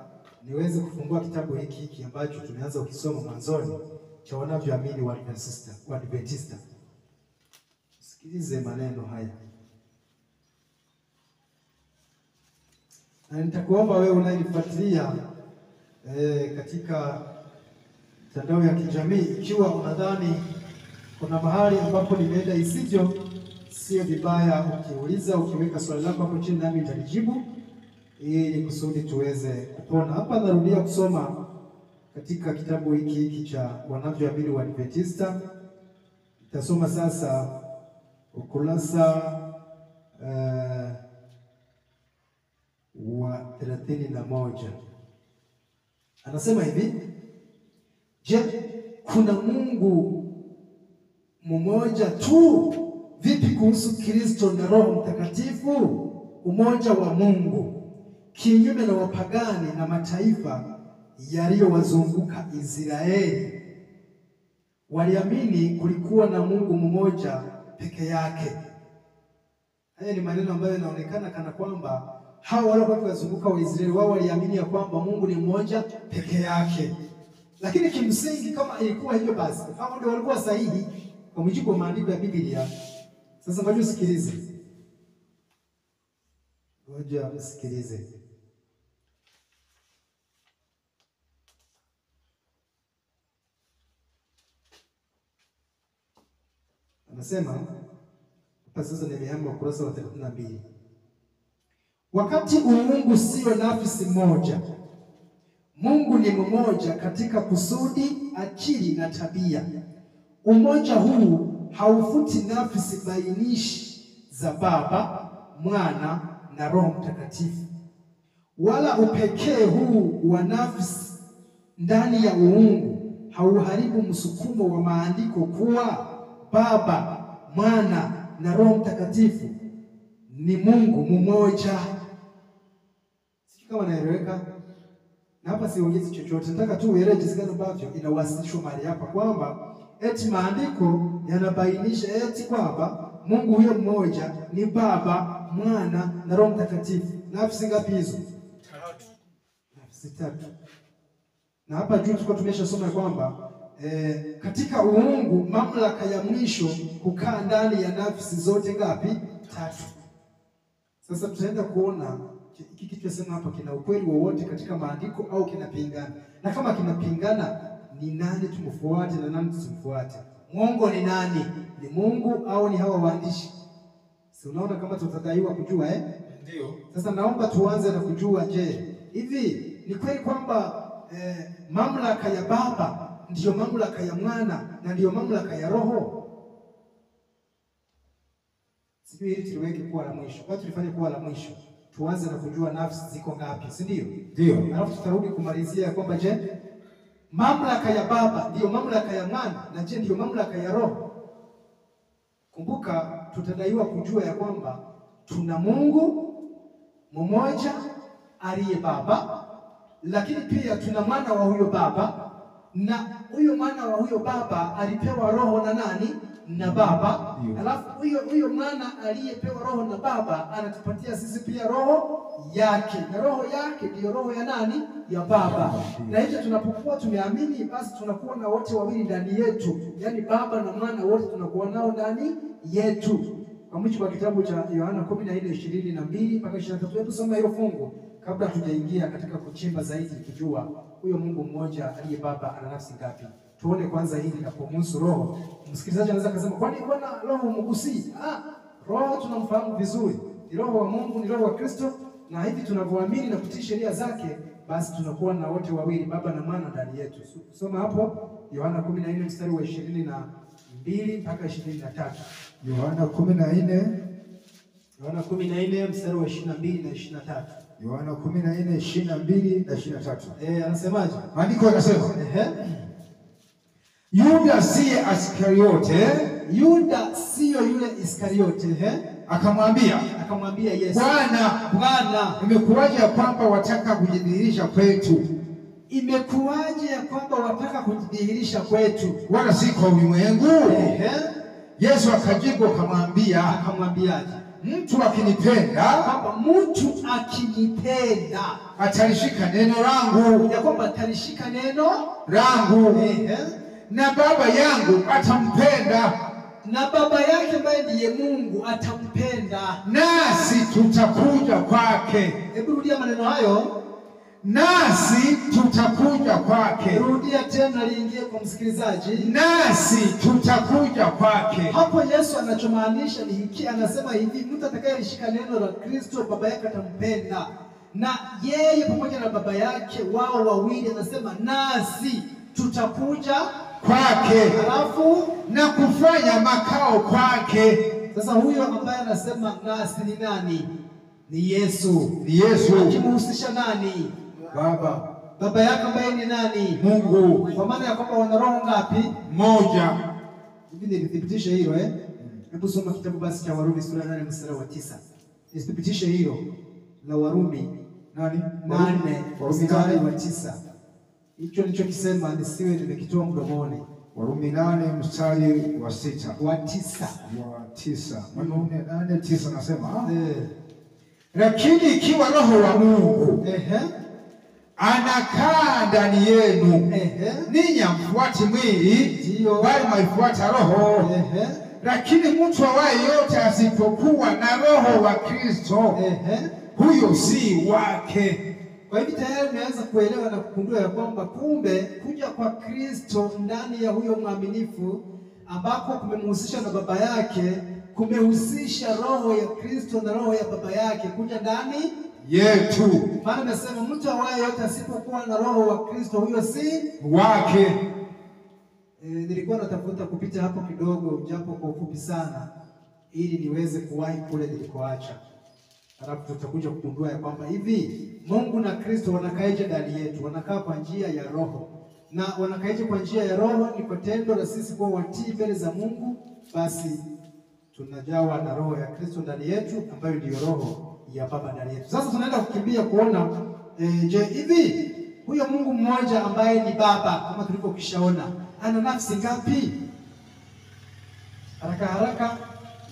niweze kufungua kitabu hiki ambacho tumeanza ukisoma mwanzoni cha wanavyoamini wa Adventista. Sikilize maneno haya. Na nitakuomba wewe unayenifuatilia katika mitandao ya kijamii, ikiwa unadhani kuna mahali ambapo nimeenda isivyo, sio vibaya ukiuliza, ukiweka swali lako hapo chini nami nitalijibu ili kusudi tuweze kupona. Hapa narudia kusoma katika kitabu hiki cha wanavyoamini wa Adventista. Nitasoma sasa ukurasa wa 31. Anasema hivi: je, kuna Mungu mmoja tu? Vipi kuhusu Kristo na Roho Mtakatifu? Umoja wa Mungu kinyume na wapagani na mataifa yaliyowazunguka Israeli. Waliamini kulikuwa na Mungu mmoja peke yake. Haya ni maneno ambayo yanaonekana kana kwamba hao walikuwa wazunguka wa Israeli, wao waliamini ya kwamba Mungu ni mmoja peke yake. Lakini kimsingi kama ilikuwa hivyo, basi hao ndio walikuwa sahihi kwa mujibu wa maandiko ya Biblia. Sasa ngoja usikilize. Ngoja usikilize. Anasema hapa sasa, nimehama ukurasa wa 32. Wakati umungu sio nafsi moja, Mungu ni mmoja katika kusudi, akili na tabia. Umoja huu haufuti nafsi bainishi za Baba, Mwana na Roho Mtakatifu, wala upekee huu wa nafsi ndani ya uungu hauharibu msukumo wa maandiko kuwa Baba, Mwana na Roho Mtakatifu ni Mungu mmoja. Sisi kama naeleweka? Na hapa siongezi chochote. Nataka tu uelewe jinsi gani ambavyo inawasilishwa mahali hapa kwamba eti maandiko yanabainisha eti kwamba Mungu huyo mmoja ni Baba, Mwana na Roho Mtakatifu. Nafsi ngapi hizo? 3. Nafsi 3. Na hapa juu tulikuwa tumeshasoma kwamba katika uungu mamlaka ya mwisho kukaa ndani ya nafsi zote ngapi? 3. Sasa tutaenda kuona hiki kitu tunasema hapa kina ukweli wowote katika maandiko au kinapingana. Na kama kinapingana, ni nani tumfuate na nani tusimfuate? Mungu ni nani? Ni Mungu au ni hawa waandishi? Si unaona kama tutadaiwa kujua Ndio. Sasa naomba tuanze na kujua, je, hivi ni kweli kwamba mamlaka ya Baba ndiyo mamlaka ya Mwana na ndiyo mamlaka ya Roho? Sijui hili tuliweke kuwa la mwisho. Kwa tulifanya kuwa la mwisho. Tuanze na kujua nafsi ziko ngapi, si ndio? Ndio. Alafu tutarudi kumalizia kwamba je, mamlaka ya Baba ndiyo mamlaka ya Mwana na je ndiyo mamlaka ya Roho? Kumbuka tutadaiwa kujua ya kwamba tuna Mungu mmoja aliye Baba, lakini pia tuna mwana wa huyo Baba, na huyo mwana wa huyo Baba alipewa roho na nani? Na Baba. Alafu huyo mwana aliyepewa roho na Baba anatupatia sisi pia roho yake, na roho yake ndiyo roho ya nani? Ya Baba. Na hivyo tunapokuwa tumeamini, basi tunakuwa na wote wawili ndani yetu, yaani Baba na Mwana wote tunakuwa nao ndani yetu. Kwa mujibu wa kitabu cha Yohana 14:22 mpaka 23. Hebu soma hilo fungu kabla tujaingia katika kuchimba zaidi kujua huyo Mungu mmoja aliye Baba ana nafsi ngapi. Tuone kwanza hili linapomhusu roho. Msikilizaji anaweza kusema, kwani Bwana roho mgusi? Roho tunamfahamu vizuri. Ni roho wa Mungu, ni roho wa Kristo, na hivi tunavyoamini na kutii sheria zake, basi tunakuwa na wote wawili, Baba na Mwana ndani yetu. Soma hapo Yohana 14:22 mpaka 23. Yohana 14 mstari wa 22 na 23. Yohana 14:22 na 23. Anasemaje? Maandiko yanasema, Yuda siye Iskariote, Yuda siyo yule Iskariote, akamwambia Yesu, Bwana, imekuwaje ya kwamba wataka kujidhihirisha kwetu? Imekuwaje ya kwamba wataka kujidhihirisha kwetu, wala si kwa ulimwengu? Yesu akajibu akamwambiaje? Mtu akinipenda, kwamba mtu akinipenda atalishika neno langu, ya kwamba atalishika neno langu, na Baba yangu atampenda, na Baba yake ambaye ndiye Mungu atampenda, nasi tutakuja kwake. Hebu rudia maneno hayo. Nasi tutakuja kwake. Rudia tena liingie kwa msikilizaji. Nasi tutakuja kwake. Hapo Yesu anachomaanisha ni hiki, anasema hivi, mtu atakayelishika neno la Kristo Baba yake atampenda, na yeye pamoja na Baba yake wao wawili, anasema nasi tutakuja kwake, alafu na kufanya makao kwake. Sasa huyo ambaye anasema nasi ni nani? Ni Yesu. Ni Yesu. Akimhusisha nani? Baba. Baba yake ambaye ni nani? Mungu. Kwa maana ya kwamba wana roho ngapi? Moja. Hivi nilithibitisha hilo Hebu soma kitabu basi cha Warumi sura 8 mstari wa 9. Nithibitishe hilo la Warumi 8 mstari wa 9. Hicho nilichokisema nisiwe nimekitoa mdomoni. Warumi 8 mstari wa 6. Wa 9. Warumi 8:9 nasema, lakini ikiwa Roho wa Mungu anakaa ndani yenu, ninyi hamfuati mwili, bali maifuata Roho. Lakini mtu awaye yote asipokuwa na Roho wa Kristo, huyo si wake. Kwa hivyo tayari umeanza kuelewa na kugundua ya kwamba kumbe kuja kwa Kristo ndani ya huyo mwaminifu, ambako kumemhusisha na Baba yake, kumehusisha Roho ya Kristo na Roho ya Baba yake kuja ndani yetu. Maana nasema mtu awaye yote asipokuwa na Roho wa Kristo, huyo si wake. Nilikuwa natafuta kupita hapo kidogo, japo kwa ufupi sana, ili niweze kuwahi kule nilikoacha. Alafu tutakuja kugundua ya kwamba hivi Mungu na Kristo wanakaaje ndani yetu? Wanakaa kwa njia ya Roho. na wanakaidi kwa njia ya Roho, ni kwa tendo la sisi kuwa watii mbele za Mungu, basi tunajawa na Roho ya Kristo ndani yetu, ambayo ndiyo Roho ya Baba ndani yetu. Sasa tunaenda kukimbia kuona je, hivi huyo Mungu mmoja ambaye ni Baba kama tulivyokishaona ana nafsi ngapi? Haraka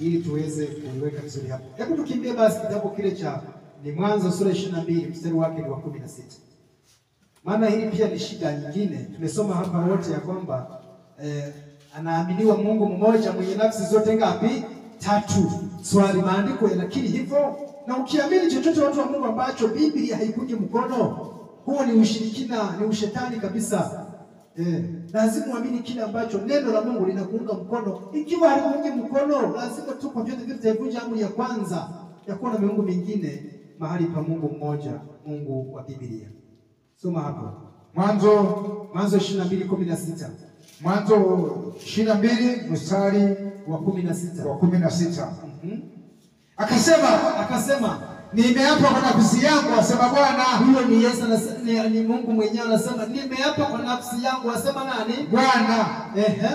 ili tuweze kuiweka vizuri hapo. Hebu tukimbie basi kitabu kile cha ni Mwanzo sura 22 mstari wake ni wa 16. Maana hili pia ni shida nyingine. Tumesoma hapa wote ya kwamba anaaminiwa Mungu mmoja mwenye nafsi zote ngapi? 3. Swali, maandiko yanakiri hivyo? Na ukiamini chochote watu wa Mungu ambacho Biblia haikuji mkono, huo ni ushirikina, ni ushetani kabisa. Lazima uamini kile ambacho neno la Mungu linakuunga mkono. Ikiwa halikuungi mkono, lazima tu kwa vyote vile tutaivunja amri ya kwanza ya kuwa na miungu mingine mahali pa Mungu mmoja, Mungu wa Biblia. Soma hapo. Mwanzo 22:16. Mwanzo 22 mstari wa 16. Akasema nimeapa kwa nafsi yangu, asema Bwana. Huyo ni Yesu, ni Mungu mwenyewe anasema nimeapa kwa nafsi yangu, asema nani? Bwana.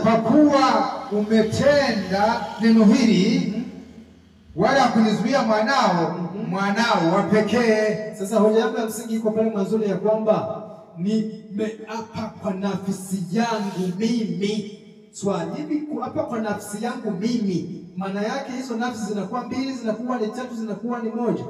Kwa kuwa umetenda neno hili, wala kunizuia mwanao wa pekee. Sasa hoja yangu ya msingi iko pale mwanzo ya kwamba nimeapa kwa nafsi yangu mimi. Swali, hivi kuapa kwa nafsi yangu mimi, maana yake hizo nafsi zinakuwa mbili, zinakuwa ni tatu, zinakuwa ni moja?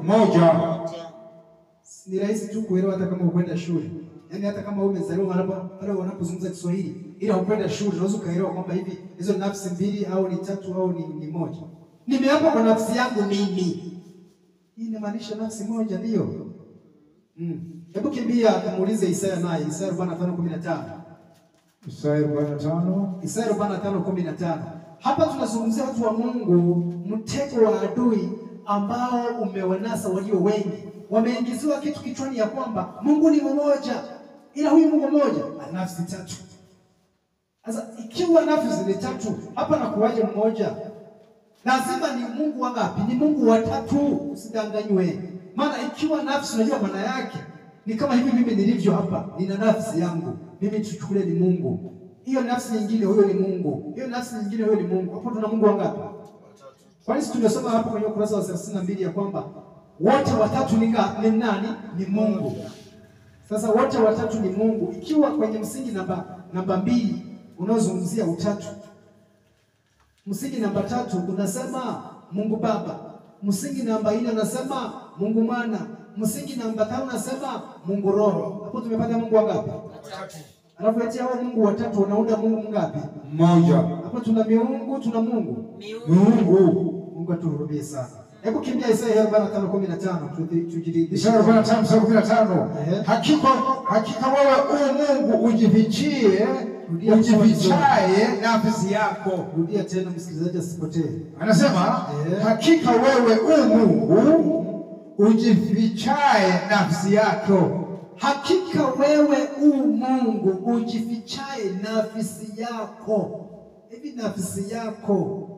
Ni rahisi tu kuelewa hata kama ukwenda shule. Yaani hata kama umezaliwa pale wanapozungumza Kiswahili, ila ukwenda shule unaweza kaelewa kwamba hivi hizo nafsi mbili au ni tatu au ni moja. Nimeapa kwa nafsi yangu mimi. Hii inamaanisha nafsi moja, ndio. Hebu kimbia tumuulize Isaya naye, Isaya 45:15. Isaya 45:15. Hapa tunazungumzia watu wa Mungu, mtego wa adui ambao umewanasa walio wengi. Wameingiziwa kitu kichwani ya kwamba Mungu ni mmoja, ila huyu Mungu mmoja ana nafsi 3. Sasa ikiwa nafsi ni 3, hapa nakuwaje mmoja? Lazima ni Mungu wangapi? Ni Mungu wa 3, usidanganywe. Maana ikiwa nafsi, unajua maana yake ni kama hivi, mimi nilivyo hapa, nina nafsi yangu. Mimi tuchukule ni Mungu. Hiyo nafsi nyingine huyo ni Mungu. Hiyo nafsi nyingine huyo ni Mungu. Hapo tuna Mungu wangapi? Kwa nini tumesoma hapo kwenye ukurasa wa 32 ya kwamba wote watatu ni nani? Ni Mungu. Sasa wote watatu ni Mungu. Ikiwa kwenye msingi namba 2 unaozungumzia utatu, msingi namba 3 unasema Mungu Baba, msingi namba 4 unasema Mungu Mwana, msingi namba 5 unasema Mungu Roho. Hapo tumepata Mungu wangapi? 3. Alafu eti hao Mungu watatu wanaunda Mungu ngapi? Mmoja. Hapo tuna miungu, tuna Mungu. Mungu atuhurumie sana. Hebu kimbia Isaya 45:15 tujiridhishe. Isaya 45:15. Hakika wewe Mungu ujifichaye nafsi yako. Rudia tena msikilizaji asipotee. Anasema hakika wewe Mungu ujifichaye nafsi yako. Hakika wewe Mungu ujifichaye nafsi yako. Hivi nafsi yako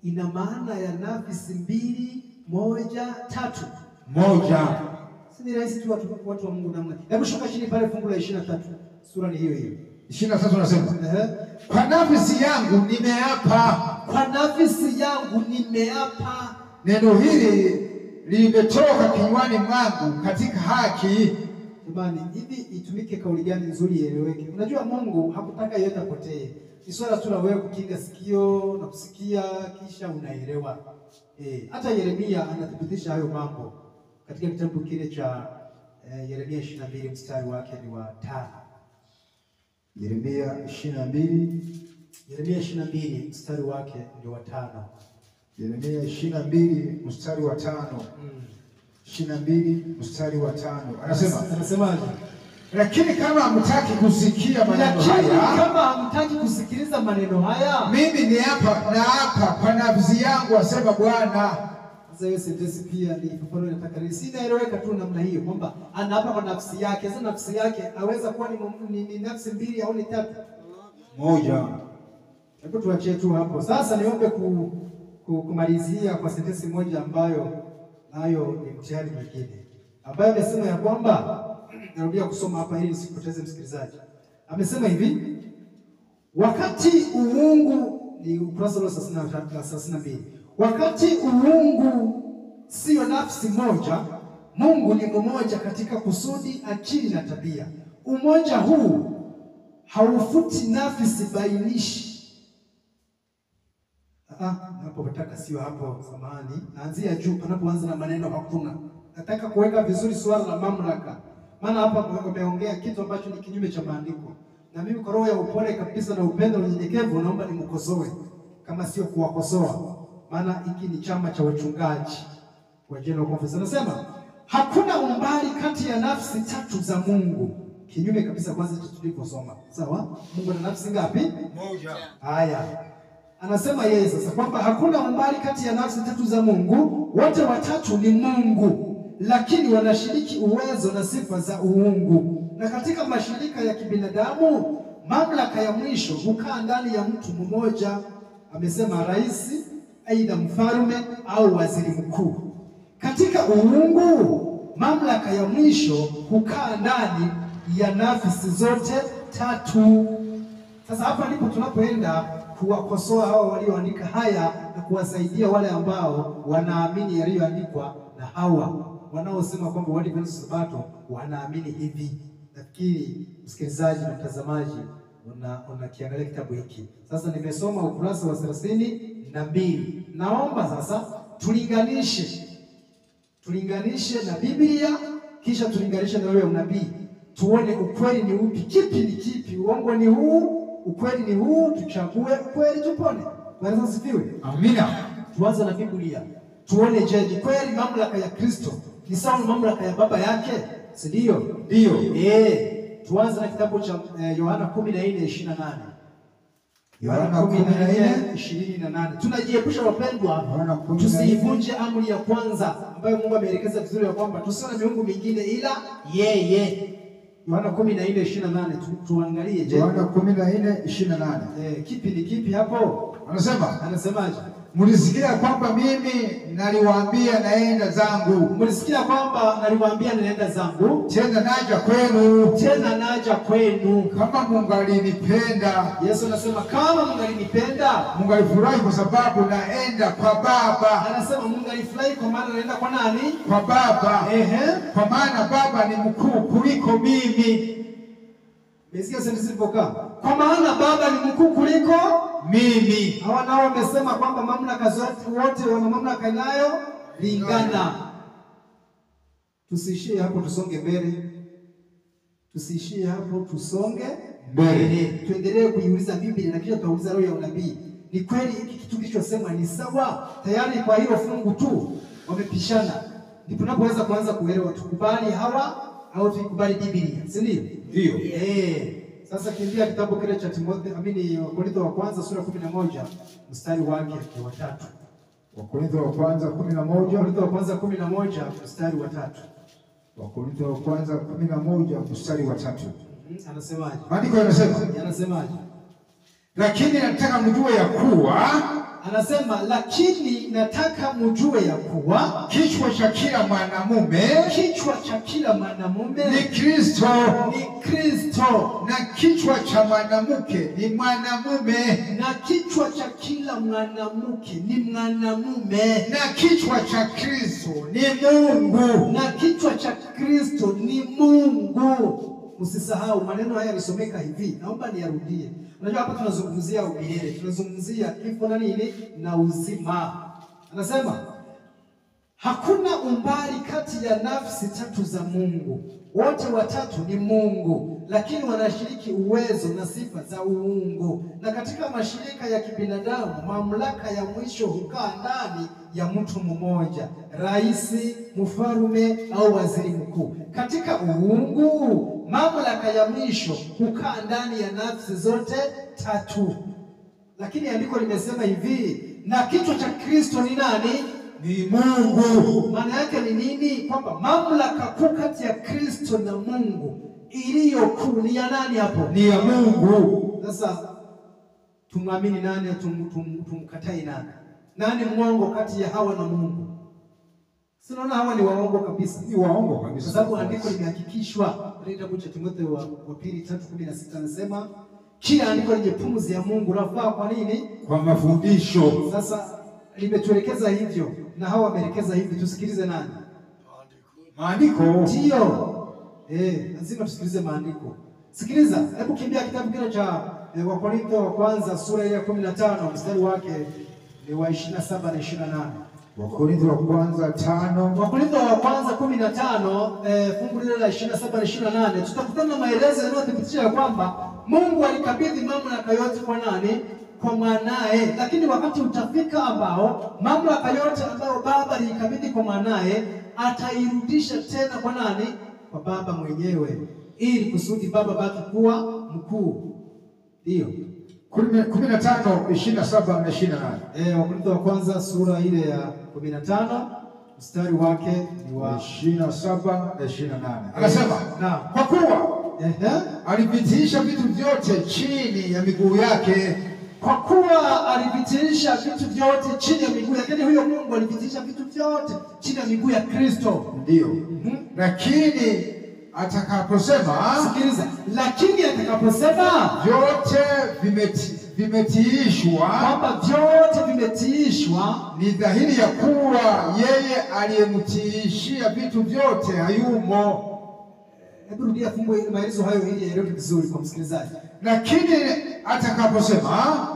ina maana ya nafsi 2, 1, 3. Moja. Si ni rahisi tu watu wa Mungu namna. Hebu shuka chini pale fungu la 23. Sura ni hiyo. 23 nasema kwa nafsi yangu nimeapa. Kwa nafsi yangu nimeapa. Neno hili limetoka kinywani mwangu katika haki. Jamani, hivi itumike kauli gani nzuri ieleweke? Unajua Mungu hakutaka yeyote apotee. Ni swala tu la wewe kukinga sikio na kusikia kisha unaelewa. Hata Yeremia anathibitisha hayo mambo katika kitabu kile cha Yeremia 22 mstari wake ni wa 5. Yeremia 22 mstari wake ndio wa 5. Yeremia 22 mstari wa 5. 22 mstari wa 5. Anasemaje? Lakini kama hamtaki kusikia maneno haya, kama hamtaki kusikiliza maneno haya, mimi naapa kwa nafsi yangu, asema Bwana. Sasa hiyo sentensi pia ni ifafanue, nataka sinaeleweka tu namna hiyo kwamba anaapa kwa nafsi yake. Sasa nafsi yake aweza kuwa ni nafsi 2 au ni 3? Moja. Hebu tuachie tu hapo. Sasa niombe kumalizia kwa sentensi moja ambayo nayo ni mtihani mwingine, ambayo amesema ya kwamba, narudia kusoma hapa ili nisipoteze msikilizaji. Amesema hivi, wakati uungu, ni ukurasa wa 32, wakati uungu sio nafsi moja, Mungu ni mmoja katika kusudi, akili na tabia. Umoja huu haufuti nafsi bainishi. Napotaka sio hapo, samahani. Naanzia juu panapoanza na maneno hakuna. Nataka kuweka vizuri swala la mamlaka. Maana hapa wameongea kitu ambacho ni kinyume cha maandiko. Na mimi kwa roho ya upole kabisa na upendo na unyenyekevu naomba nimkosoe kama sio kuwakosoa. Maana hiki ni chama cha wachungaji wa General Conference. Anasema hakuna umbali kati ya nafsi tatu za Mungu. Kinyume kabisa kwanza tuliposoma. Sawa? Mungu ana nafsi ngapi? Moja. Haya. Anasema yeye sasa kwamba hakuna umbali kati ya nafsi tatu za Mungu, wote watatu ni Mungu, lakini wanashiriki uwezo na sifa za uungu. Na katika mashirika ya kibinadamu, mamlaka ya mwisho hukaa ndani ya mtu mmoja. Amesema rais, aidha mfalme au waziri mkuu. Katika uungu, mamlaka ya mwisho hukaa ndani ya nafsi zote tatu. Sasa hapa ndipo tunapoenda kuwakosoa hao walioandika haya na kuwasaidia wale ambao wanaamini yaliyoandikwa na hawa wanaosema kwamba Waadventista Sabato wanaamini hivi. Nafikiri msikilizaji na mtazamaji unakiangalia kitabu hiki. Sasa nimesoma ukurasa wa 32. Naomba sasa tulinganishe na Biblia, kisha tulinganishe na wewe unabii. Tuone ukweli ni upi, kipi ni kipi, uongo ni huu, ukweli ni huu, tuchague ukweli tupone. Bwana asifiwe. Amina. Tuanze na Biblia. Tuone je, kweli mamlaka ya Kristo ni sawa na mamlaka ya baba yake? Si ndio? Ndio. Tuanze na kitabu cha Yohana 14:28. Yohana 14:28. Tunajiepusha wapendwa, tusiivunje amri ya kwanza ambayo Mungu ameelekeza vizuri ya kwamba tusiwe na miungu mingine ila yeye. Yohana 14:28 tuangalie je. Yohana 14:28. Kipi ni kipi hapo? Anasemaje? Mlisikia kwamba mimi naliwaambia naenda zangu. Mlisikia kwamba naliwaambia naenda zangu. Tena naja kwenu. Kama mungalinipenda. Yesu anasema kama mungalinipenda, mungalifurahi kwa sababu naenda kwa Baba. Anasema mungalifurahi kwa maana naenda kwa nani? Kwa Baba. Kwa maana Baba ni mkuu kuliko mimi. Mesikia sentensi ipokaa. Kwa maana Baba ni mkuu kuliko mimi. Hawa nao wamesema kwamba mamlaka zote, wote wana mamlaka inayo lingana. Tusiishie hapo, tusonge mbele. Tuendelee kuiuliza Biblia na kisha tutauliza roho ya unabii. Ni kweli hiki kitu kilichosema ni sawa? Tayari kwa hilo fungu tu wamepishana. Ndipo tunapoweza kuanza kuelewa tukubali hawa au tukubali Biblia. Si ndio? Ndio. Sasa kimbia kitabu kile cha Wakorintho wa kwanza sura 11 mstari wake wa 3. Wakorintho wa kwanza 11. Wakorintho wa kwanza 11 mstari wa 3. Wakorintho wa kwanza 11 mstari wa 3. Anasemaje? Maandiko yanasemaje? Lakini nataka mjue ya kuwa, anasema lakini nataka mjue ya kuwa kichwa cha kila mwanamume ni Kristo, na kichwa cha mwanamke ni mwanamume, na kichwa cha kila mwanamke ni mwanamume, na kichwa cha Kristo ni Mungu, na kichwa cha Kristo ni Mungu. Usisahau maneno haya yalisomeka hivi. Naomba niyarudie. Unajua hapa tunazungumzia umilele, tunazungumzia kifo na nini na uzima. Anasema hakuna umbali kati ya nafsi tatu za Mungu, wote watatu ni Mungu, lakini wanashiriki uwezo na sifa za uungu. Na katika mashirika ya kibinadamu, mamlaka ya mwisho hukaa ndani ya mtu mmoja, rais, mfalme au waziri mkuu. Katika uungu, mamlaka ya mwisho hukaa ndani ya nafsi zote tatu. Lakini andiko limesema hivi, na kichwa cha Kristo ni nani? Ni Mungu. Maana yake ni nini? Kwamba mamlaka kuu kati ya Kristo na Mungu iliyo kuu ni ya nani hapo? Ni ya Mungu. Sasa tumwamini nani, tumkatai nani? Nani mwongo kati ya Hawa na Mungu? Sinaona hawa ni waongo kabisa. Ni waongo kabisa. Kwa sababu andiko limehakikishwa katika kitabu cha Timotheo wa pili 3:16 anasema kila andiko lenye pumzi ya Mungu lafaa kwa nini? Kwa mafundisho. Sasa limetuelekeza hivyo na hawa wameelekeza hivi, tusikilize nani? Maandiko. Ndio. Lazima tusikilize maandiko. Sikiliza, hebu kimbia kitabu kile cha Wakorintho wa kwanza sura ya 15 mstari wake ni wa 27 na 28. Wakorintho wa kwanza 5. Wakorintho wa kwanza 15 fungu lile la 27 na 28 tutakutana na maelezo yanayothibitisha kwamba Mungu alikabidhi mamlaka yote kwa nani? Kwa mwanae. Lakini wakati utafika ambao mamlaka yote ambayo Baba alikabidhi kwa mwanae atairudisha tena kwa nani? Kwa Baba mwenyewe, ili kusudi Baba baki kuwa mkuu. Ndio. 15:27 na 28. Wakorintho wa kwanza sura ile ya 15 mstari wake ni wa 27 na 28. Anasema, kwa kuwa alivitiisha vitu vyote chini ya miguu yake. Kwa kuwa alivitiisha vitu vyote chini ya miguu yake. Huyo Mungu alivitiisha vitu vyote chini ya miguu ya Kristo. Ndio. Lakini atakaposema, sikiliza, lakini atakaposema vyote vimetiishwa, kwamba vyote vimetiishwa, ni dhahiri ya kuwa yeye aliyemtiishia vitu vyote hayumo. Hebu rudia fungu maelezo hayo ili yaeleweke vizuri kwa msikilizaji. Lakini atakaposema,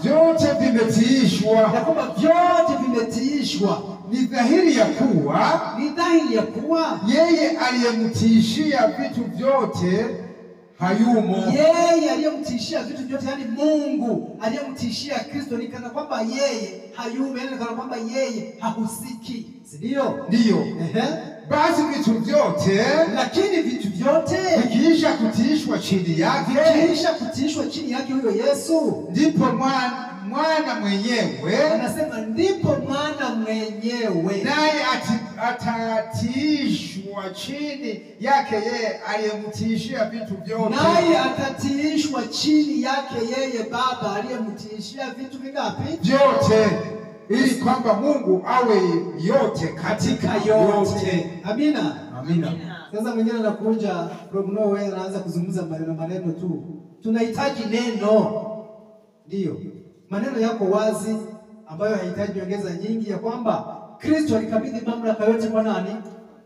vyote vimetiishwa, ya kwamba vyote vimetiishwa, ni dhahiri ya kuwa yeye aliyemtiishia vitu vyote hayumo. Yeye aliyemtiishia vitu vyote, yani Mungu aliyemtiishia Kristo, ni kana kwamba yeye hayumo, yani kana kwamba yeye hahusiki, si ndio? Ndio. Basi vitu vyote, lakini vitu vyote vikiisha kutiishwa chini yake, huyo Yesu, ndipo mwana mwenyewe, anasema ndipo mwana mwenyewe, naye atatiishwa chini yake yeye aliyemtiishia vitu vyote. Naye atatiishwa chini yake yeye Baba aliyemtiishia vitu vingapi? Vyote, ili kwamba Mungu awe yote katika yote. Amina. Amina. Sasa mwingine anakuja from nowhere anaanza kuzungumza maneno tu. Tunahitaji neno. Ndio. Maneno yako wazi ambayo haihitaji ongeza nyingi, ya kwamba Kristo alikabidhi mamlaka yote kwa nani?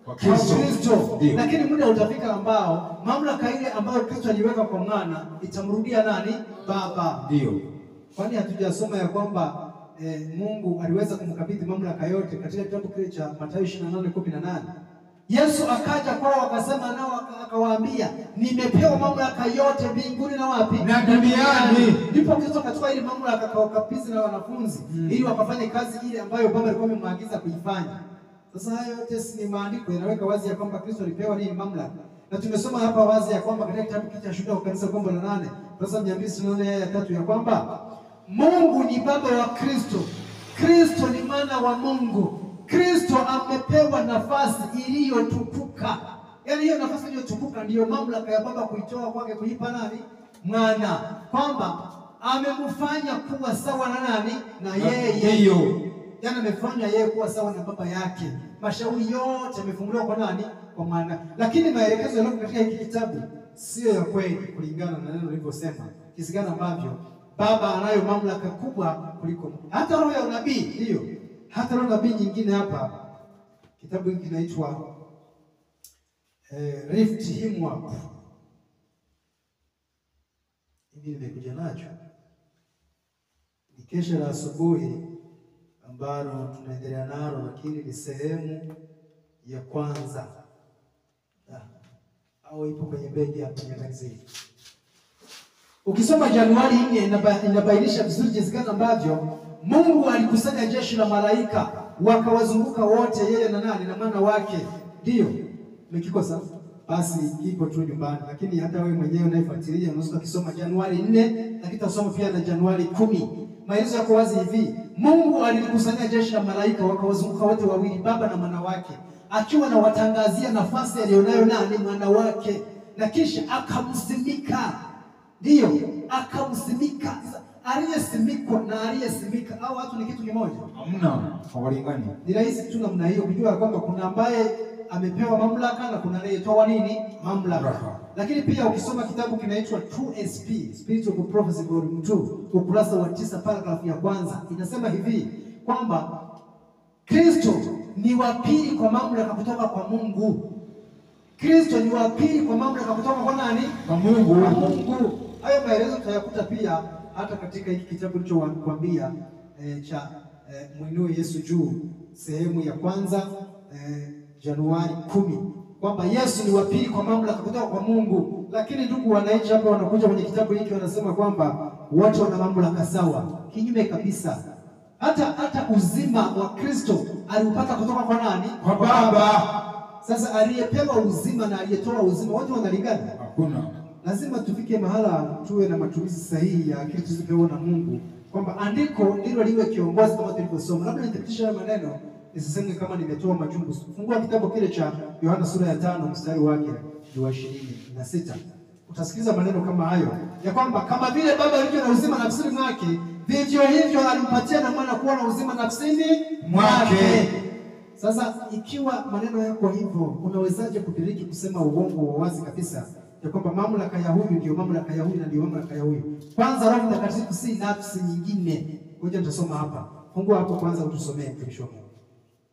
Kwa Kristo. Lakini muda utafika ambao mamlaka ile ambayo Kristo aliweka kwa mwana itamrudia nani? Baba. Ndio. Kwani hatujasoma ya kwamba Mungu aliweza kumkabidhi mamlaka yote katika kitabu kile cha Mathayo 28:18? Yesu akaja kwao akasema nao akawaambia, nimepewa mamlaka yote mbinguni na wapi? Na duniani. Ndipo Kristo akatoa ile mamlaka akawakabidhi na wanafunzi ili wakafanye kazi ile ambayo Baba alikuwa amemwagiza kuifanya. Sasa hayo yote si maandiko yanaweka wazi ya kwamba Kristo alipewa nini? Mamlaka. Na tumesoma hapa wazi ya kwamba katika kitabu cha Shuhuda wa Kanisa Kombo la 8 verse 264 aya ya 3 ya kwamba Mungu ni baba wa Kristo, Kristo ni mwana wa Mungu, Kristo amepewa nafasi iliyotukuka. Yaani hiyo nafasi iliyotukuka ndiyo mamlaka ya Baba kuitoa kwake kuipa nani? Mwana. Kwamba amemfanya kuwa sawa na nani? Na yeye. Yaani amefanya yeye kuwa sawa na baba yake. Mashauri yote yamefunguliwa kwa nani? Kwa mwana. Lakini maelekezo yaliyo katika hiki kitabu sio ya kweli kulingana na neno lilivyosema. Kisi gani ambavyo Baba anayo mamlaka kubwa kuliko hata roho ya unabii. Ndio. Hata roho ya nabii nyingine hapa. Kitabu hiki kinaitwa Lift Him Up. Hivi nimekuja nacho. Ni kesho la asubuhi ambalo tunaendelea nalo, lakini ni sehemu ya kwanza. Au ipo kwenye begi hapa ya magazeti. Ukisoma Januari 4 inabainisha vizuri jinsi gani ambavyo Mungu alikusanya jeshi la malaika wakawazunguka wote, yeye na nani? Na mwana wake. Ndio. Umekikosa? Basi ipo tu nyumbani, lakini hata wewe mwenyewe unayefuatilia unaweza kusoma Januari 4, lakini utasoma pia na Januari 10. Maelezo yako wazi hivi. Mungu alikusanya jeshi la malaika wakawazunguka wote wawili, baba na mwana wake, akiwa na watangazia nafasi aliyonayo nani? Mwana wake. Na kisha akamsimika. Ndio, akamsimika. aliyesimikwa na aliyesimika au watu ni kitu kimoja? Hamna, hawalingani. Ni rahisi tu namna hiyo kujua kwamba kuna ambaye amepewa mamlaka na kuna anayetoa nini? Mamlaka. Lakini pia ukisoma kitabu kinaitwa True SP, Spiritual Prophecy Volume 2, ukurasa wa 9 paragraph ya kwanza inasema hivi kwamba Kristo ni wa pili kwa mamlaka kutoka kwa Mungu. Kristo ni wa pili kwa mamlaka kutoka kwa nani? Kwa Mungu. Kwa Mungu. Hayo maelezo tutayakuta pia hata katika hiki kitabu nilichokuambia cha Mwinue Yesu Juu, sehemu ya kwanza, Januari 10, kwamba Yesu ni wa pili kwa mamlaka kutoka kwa Mungu. Lakini ndugu wananchi hapa wanakuja kwenye kitabu hiki wanasema kwamba wote wana mamlaka sawa. Kinyume kabisa. Hata uzima wa Kristo aliupata kutoka kwa nani? Kwa Baba. Sasa aliyepewa uzima na aliyetoa uzima wote wanalingana? Hakuna. Lazima tufike mahala tuwe na matumizi sahihi ya kitu tulichopewa na Mungu, kwamba andiko ndilo liwe kiongozi kama tulivyosoma. Labda nithibitishe haya maneno nisiseme kama nimetoa majumbu. Fungua kitabu kile cha Yohana sura ya 5 mstari wake wa 26. Utasikiliza maneno kama hayo ya kwamba kama vile Baba alivyo na uzima nafsini mwake, vivyo hivyo alimpatia na mwana kuwa na uzima nafsini mwake. Sasa ikiwa maneno yako hivyo, unawezaje kudiriki kusema uongo wa wazi kabisa ya kwamba mamlaka ya huyu ndio mamlaka ya huyu na ndio mamlaka ya huyu? Kwanza Roho Mtakatifu si nafsi nyingine. Ngoja nitasoma hapa. Fungua hapo kwanza utusomee mtumishi wa Mungu.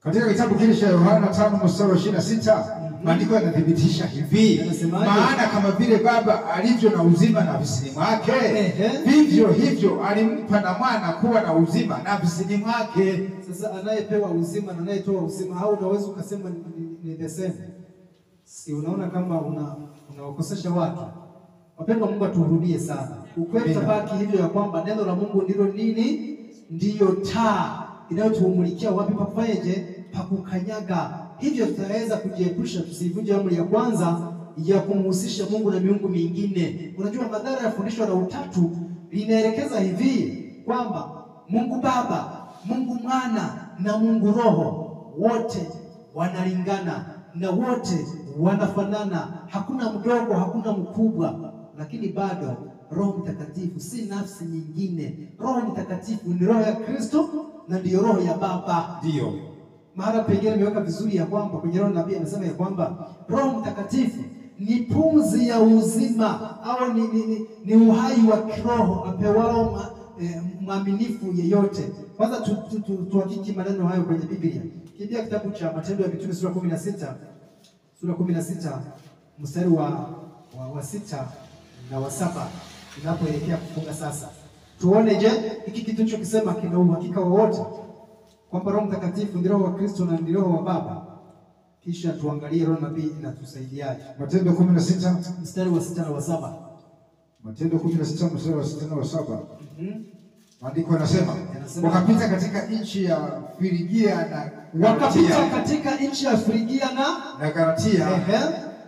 Katika kitabu kile cha Yohana 5 mstari wa 26, maandiko yanathibitisha hivi, maana kama vile Baba alivyo na uzima nafsini mwake, vivyo hivyo alimpa na mwana kuwa na uzima nafsini mwake. Sasa anayepewa uzima na anayetoa uzima, au unaweza ukasema ni the same? Si unaona kama unawakosesha watu? Wapendwa, Mungu atuhurumie sana. Ukweli tabaki hivyo ya kwamba neno la Mungu ndilo nini? Ndiyo taa inayotuumulikia wapi pa kufanyaje? Pa kukanyaga. Hivyo tutaweza kujiepusha tusivunje amri ya kwanza ya kumhusisha Mungu na miungu mingine. Unajua madhara ya fundisho la utatu linaelekeza hivi kwamba Mungu Baba, Mungu Mwana na Mungu Roho wote wanalingana na wote wanafanana. Hakuna mdogo, hakuna mkubwa. Lakini bado Roho Mtakatifu si nafsi nyingine. Roho Mtakatifu ni roho ya Kristo na ndiyo roho ya Baba. Ndio. Mara pengine nimeweka vizuri ya kwamba kwenye roho nabii anasema ya kwamba Roho Mtakatifu ni pumzi ya uzima au ni uhai wa kiroho apewao mwaminifu yeyote. Kwanza tuhakiki maneno hayo kwenye Biblia. Kimbia kitabu cha Matendo ya Mitume sura 16 mstari wa 6 na wa 7 tunapoelekea kufunga sasa. Tuone je, hiki kitu tunachokisema kina uhakika wowote kwamba Roho Mtakatifu ni roho wa Kristo na ni roho wa Baba? Kisha tuangalie roho nabii inatusaidiaje. Matendo 16 mstari wa 6 na wa 7. Matendo 16 mstari wa 6 na wa 7. Maandiko yanasema wakapita katika nchi ya Frigia na Galatia,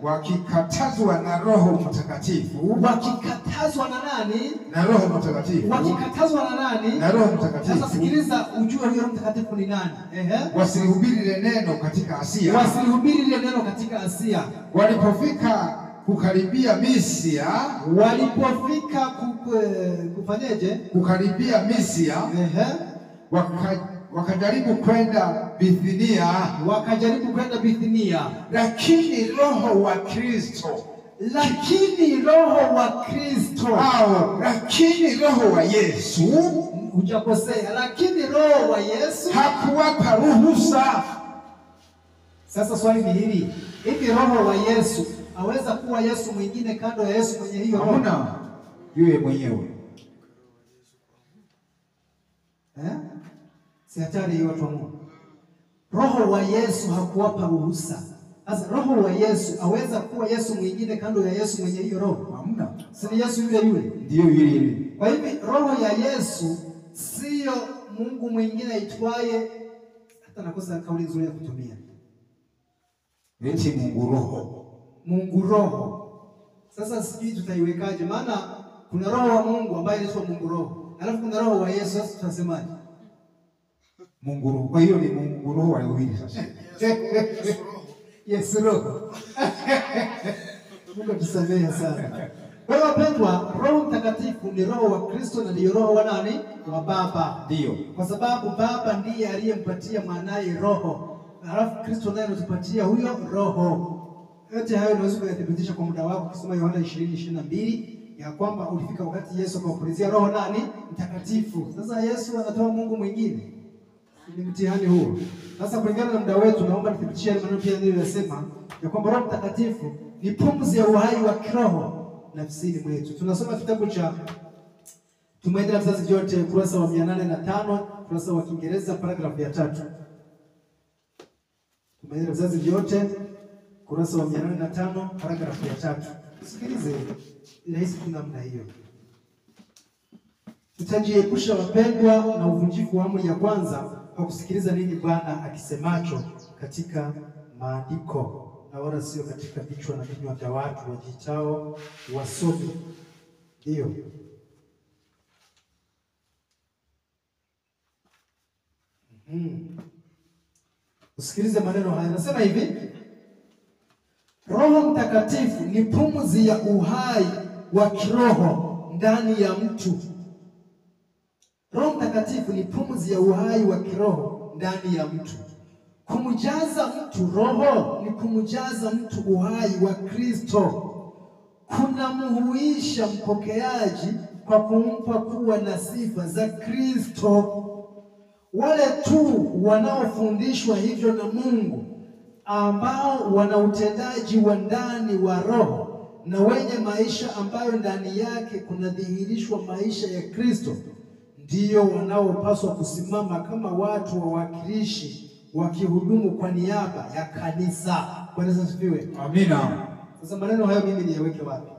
wakikatazwa na Roho Mtakatifu. Wakikatazwa na nani? Na Roho Mtakatifu. Wakikatazwa na nani? Na Roho Mtakatifu. Sasa sikiliza, ujue huyo Roho Mtakatifu ni nani? Wasilihubiri ile neno katika Asia. Wasilihubiri ile neno katika Asia. Walipofika kukaribia Misia, kufanyeje? Kukaribia Misia, wakajaribu kwenda Bithinia. Lakini Roho wa Kristo lakini Roho wa Yesu, hujakosea, lakini Roho wa Yesu hakuwapa ruhusa. Sasa swali ni hili, hivi Roho wa Yesu aweza kuwa Yesu mwingine kando ya Yesu mwenye hiyo roho? Hamna, yeye mwenyewe. Si hatari hiyo watu wa Mungu. Roho wa Yesu hakuwapa ruhusa. Sasa Roho wa Yesu aweza kuwa Yesu mwingine kando ya Yesu mwenye hiyo roho? Hamna. Si ni Yesu yule? Ndio yule. Kwa hivyo Roho ya Yesu sio Mungu mwingine aitwaye, hata nakosa kauli nzuri ya kutumia, eti Mungu Roho. Mungu Roho. Sasa sijui tutaiwekaje, maana kuna Roho wa Mungu ambaye anaitwa Mungu Roho, alafu kuna Roho wa Yesu. Sasa tutasemaje? Mungu Roho. Kwa hiyo ni Mungu Roho wa wawili sasa. Yesu Roho. Mungu tusamehe sana. Kwa hiyo wapendwa, Roho Mtakatifu ni roho wa Kristo na ndio roho wa nani? Wa Baba. Ndio. Kwa sababu Baba ndiye aliyempatia mwanae roho. Halafu Kristo naye anatupatia huyo roho. Yote hayo unaweza kuyathibitisha kwa muda wako kusoma Yohana 20:22 ya kwamba ulifika wakati Yesu akapulizia roho nani? Mtakatifu. Sasa Yesu anatoa Mungu mwingine. Ni mtihani huo. Sasa kulingana na muda wetu naomba nithibitishe maneno pia niliyosema ya kwamba Roho Mtakatifu ni pumzi ya uhai wa kiroho nafsini mwetu. Tunasoma kitabu cha Tumaini la Vizazi Vyote ukurasa wa 805, ukurasa wa Kiingereza paragrafu ya 3. Tumaini la Vizazi Vyote ukurasa wa 805 paragrafu ya 3. Sikilize, inahisi kuna namna hiyo. Tutajiepusha wapendwa na uvunjifu wa amri ya kwanza kwa kusikiliza nini Bwana akisemacho katika maandiko na wala sio katika vichwa na vinywa vya watu wajitao wasomi. Ndio. Usikilize maneno haya. Nasema hivi: Roho Mtakatifu ni pumzi ya uhai wa kiroho ndani ya mtu. Roho Mtakatifu ni pumzi ya uhai wa kiroho ndani ya mtu. Kumjaza mtu roho ni kumjaza mtu uhai wa Kristo. Kunamhuisha mpokeaji kwa kumpa kuwa na sifa za Kristo. Wale tu wanaofundishwa hivyo na Mungu, ambao wana utendaji wa ndani wa roho na wenye maisha ambayo ndani yake kunadhihirishwa maisha ya Kristo, ndio wanaopaswa kusimama kama watu wawakilishi wakihudumu kwa niaba ya kanisa. Bwana asifiwe. Amina. Sasa maneno hayo mimi niyaweke wapi?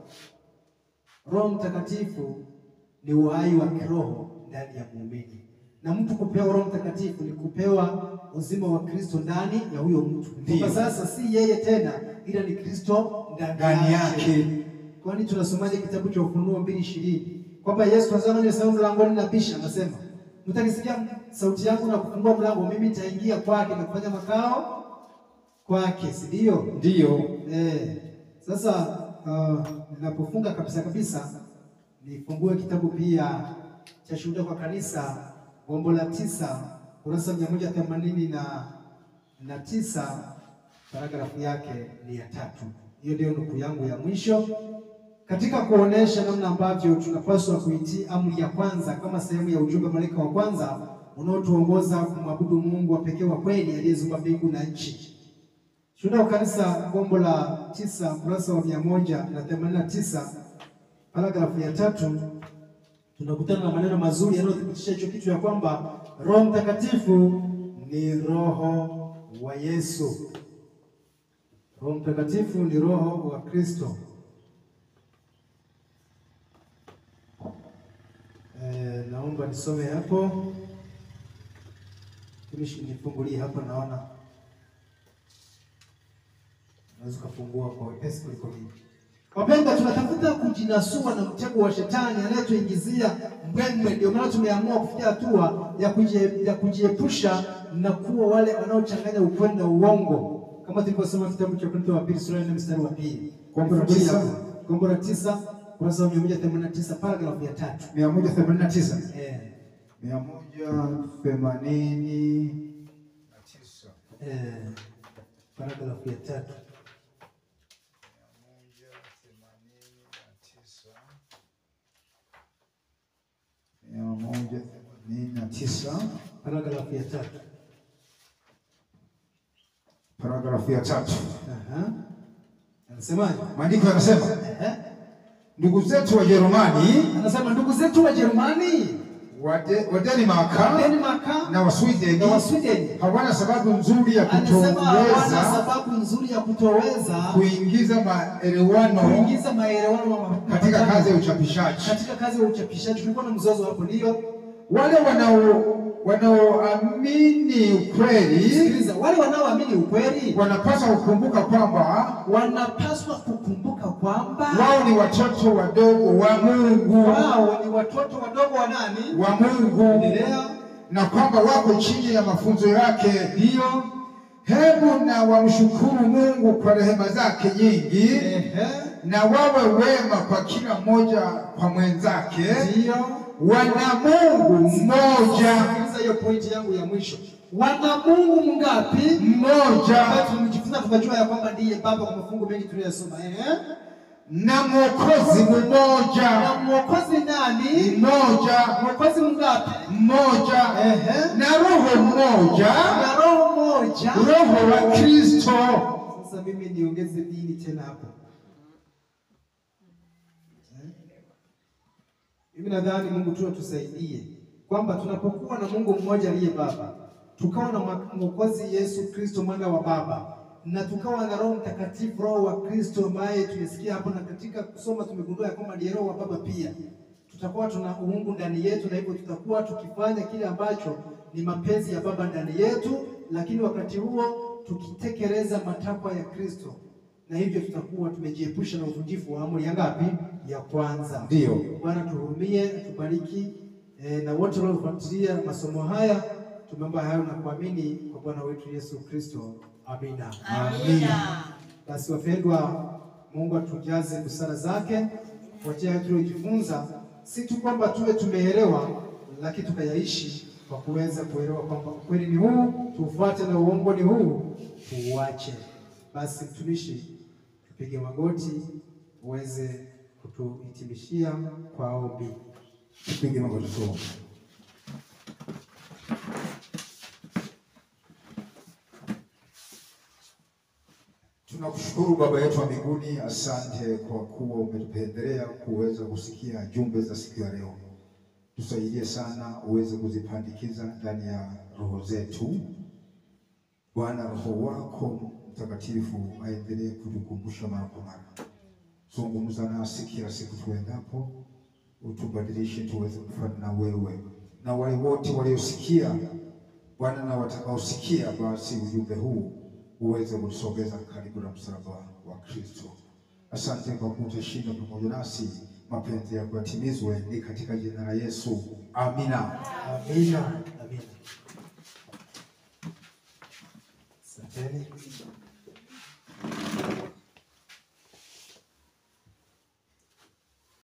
Roho Mtakatifu ni uhai wa kiroho ndani ya muumini. Na mtu kupewa Roho Mtakatifu ni kupewa uzima wa Kristo ndani ya huyo mtu. Kwa sasa si yeye tena, ila ni Kristo ndani yake. Kwani tunasomaje kitabu cha Ufunuo 2:20? Kwamba Yesu anasema mlangoni nabisha, anasema mtakisikia sauti yangu na kufungua mlango, mimi nitaingia kwake na kufanya makao kwake, si ndio? Ndio. Sasa ninapofunga kabisa nifungue kitabu pia cha Shuhuda kwa Kanisa, gombo la 9, kurasa 189, paragrafu yake ni ya 3. Hiyo ndio nukuu yangu ya mwisho katika kuonesha namna ambavyo tunapaswa kuitii amri ya kwanza kama sehemu ya ujumbe malaika wa kwanza unaotuongoza kumwabudu Mungu wa pekee wa kweli aliyeziumba mbingu na nchi. Shuhuda kwa Kanisa, gombo la 9, kurasa wa 189, paragrafu ya 3, tunakutana na maneno mazuri yanayothibitisha hicho kitu ya kwamba Roho Mtakatifu ni roho wa Yesu. Roho Mtakatifu ni roho wa Kristo. Naomba nisome hapo. Nifungulie hapa, naona naweza kufungua kwa wepesi kuliko mimi. Wapendwa, tunatafuta kujinasua na mtego wa shetani anayetuingizia mbwembwe. Ndio maana tumeamua kufikia hatua ya kujiepusha na kuwa wale wanaochanganya ukweli na uongo, kama tulivyosoma kitabu cha Korintho wa 2 sura ya 4 mstari wa 2. Gombo la 9 kurasa wa 189 paragrafu ya 3. 189. 189. Paragrafu ya 3. 189 paragrafu ya 3. Paragrafu ya 3. Anasemaje? Maandiko yanasema ndugu zetu wa Jerumani, anasema ndugu zetu wa Jerumani, wa Denmark na wa Sweden hawana sababu nzuri ya kutoweza kuingiza maelewano katika kazi ya uchapishaji. Tulikuwa na mzozo hapo. Ndio wale wanaoamini ukweli, sikiliza, wale wanaoamini ukweli wanapaswa kukumbuka kwamba wao ni watoto wadogo wa Mungu. Wao ni watoto wadogo wa nani? Wa Mungu. Na kwamba wako chini ya mafunzo yake. Ndio. Hebu na wamshukuru Mungu kwa rehema zake nyingi, na wawe wema kwa kila mmoja kwa mwenzake. Ndio. Wana Mungu mmoja. Sikiliza hiyo pointi yangu ya mwisho. Wana Mungu mngapi? Mmoja. Tumejifunza tukajua ya kwamba ndiye Baba kwa mafungu mengi tuliyosoma. Na Mwokozi mmoja. Na Mwokozi nani? Mmoja. Mwokozi mngapi? Mmoja. Na Roho mmoja. Na Roho mmoja. Roho wa Kristo. Sasa mimi niongeze dini tena hapo. Mimi nadhani Mungu tu atusaidie kwamba tunapokuwa na Mungu mmoja aliye Baba, tukawa na Mwokozi Yesu Kristo mwana wa Baba, na tukawa na Roho Mtakatifu, Roho wa Kristo ambaye tumesikia hapo, na katika kusoma tumegundua ya kwamba ndiye Roho wa Baba pia, tutakuwa tuna uungu ndani yetu, na hivyo tutakuwa tukifanya kile ambacho ni mapenzi ya Baba ndani yetu, lakini wakati huo tukitekeleza matakwa ya Kristo, na hivyo tutakuwa tumejiepusha na uvunjifu wa amri ya ngapi? Ya kwanza. Ndio. Bwana tuhurumie, tubariki na wote waliofuatilia masomo haya. Tumeomba hayo na kuamini kwa Bwana wetu Yesu Kristo. Amina. Amina. Basi wapendwa, Mungu atujaze busara zake kwa njia tuliyojifunza, si tu kwamba tuwe tumeelewa, lakini tukayaishi kwa kuweza kuelewa kwamba ukweli ni huu tuufuate na uongo ni huu tuuache. Basi mtumishi, tupige magoti uweze kutuhitimishia kwa ombi. Tupige magoti tuombe. Tunakushukuru Baba yetu wa mbinguni, asante kwa kuwa umetupendelea kuweza kusikia jumbe za siku ya leo. Tusaidie sana uweze kuzipandikiza ndani ya roho zetu. Bwana, Roho wako Mtakatifu aendelee kutukumbusha mara kwa mara. Zungumza nasi kila siku tuendapo, utubadilishe tuweze kufanana na wewe. Na wale wote waliosikia Bwana na watakaosikia, basi ujumbe huu uweze kutusogeza karibu na msalaba wa Kristo. Asante kwa kutushinda pamoja nasi, mapenzi yako yatimizwe, ni katika jina la Yesu. Amina. Amina. Amina. Asanteni.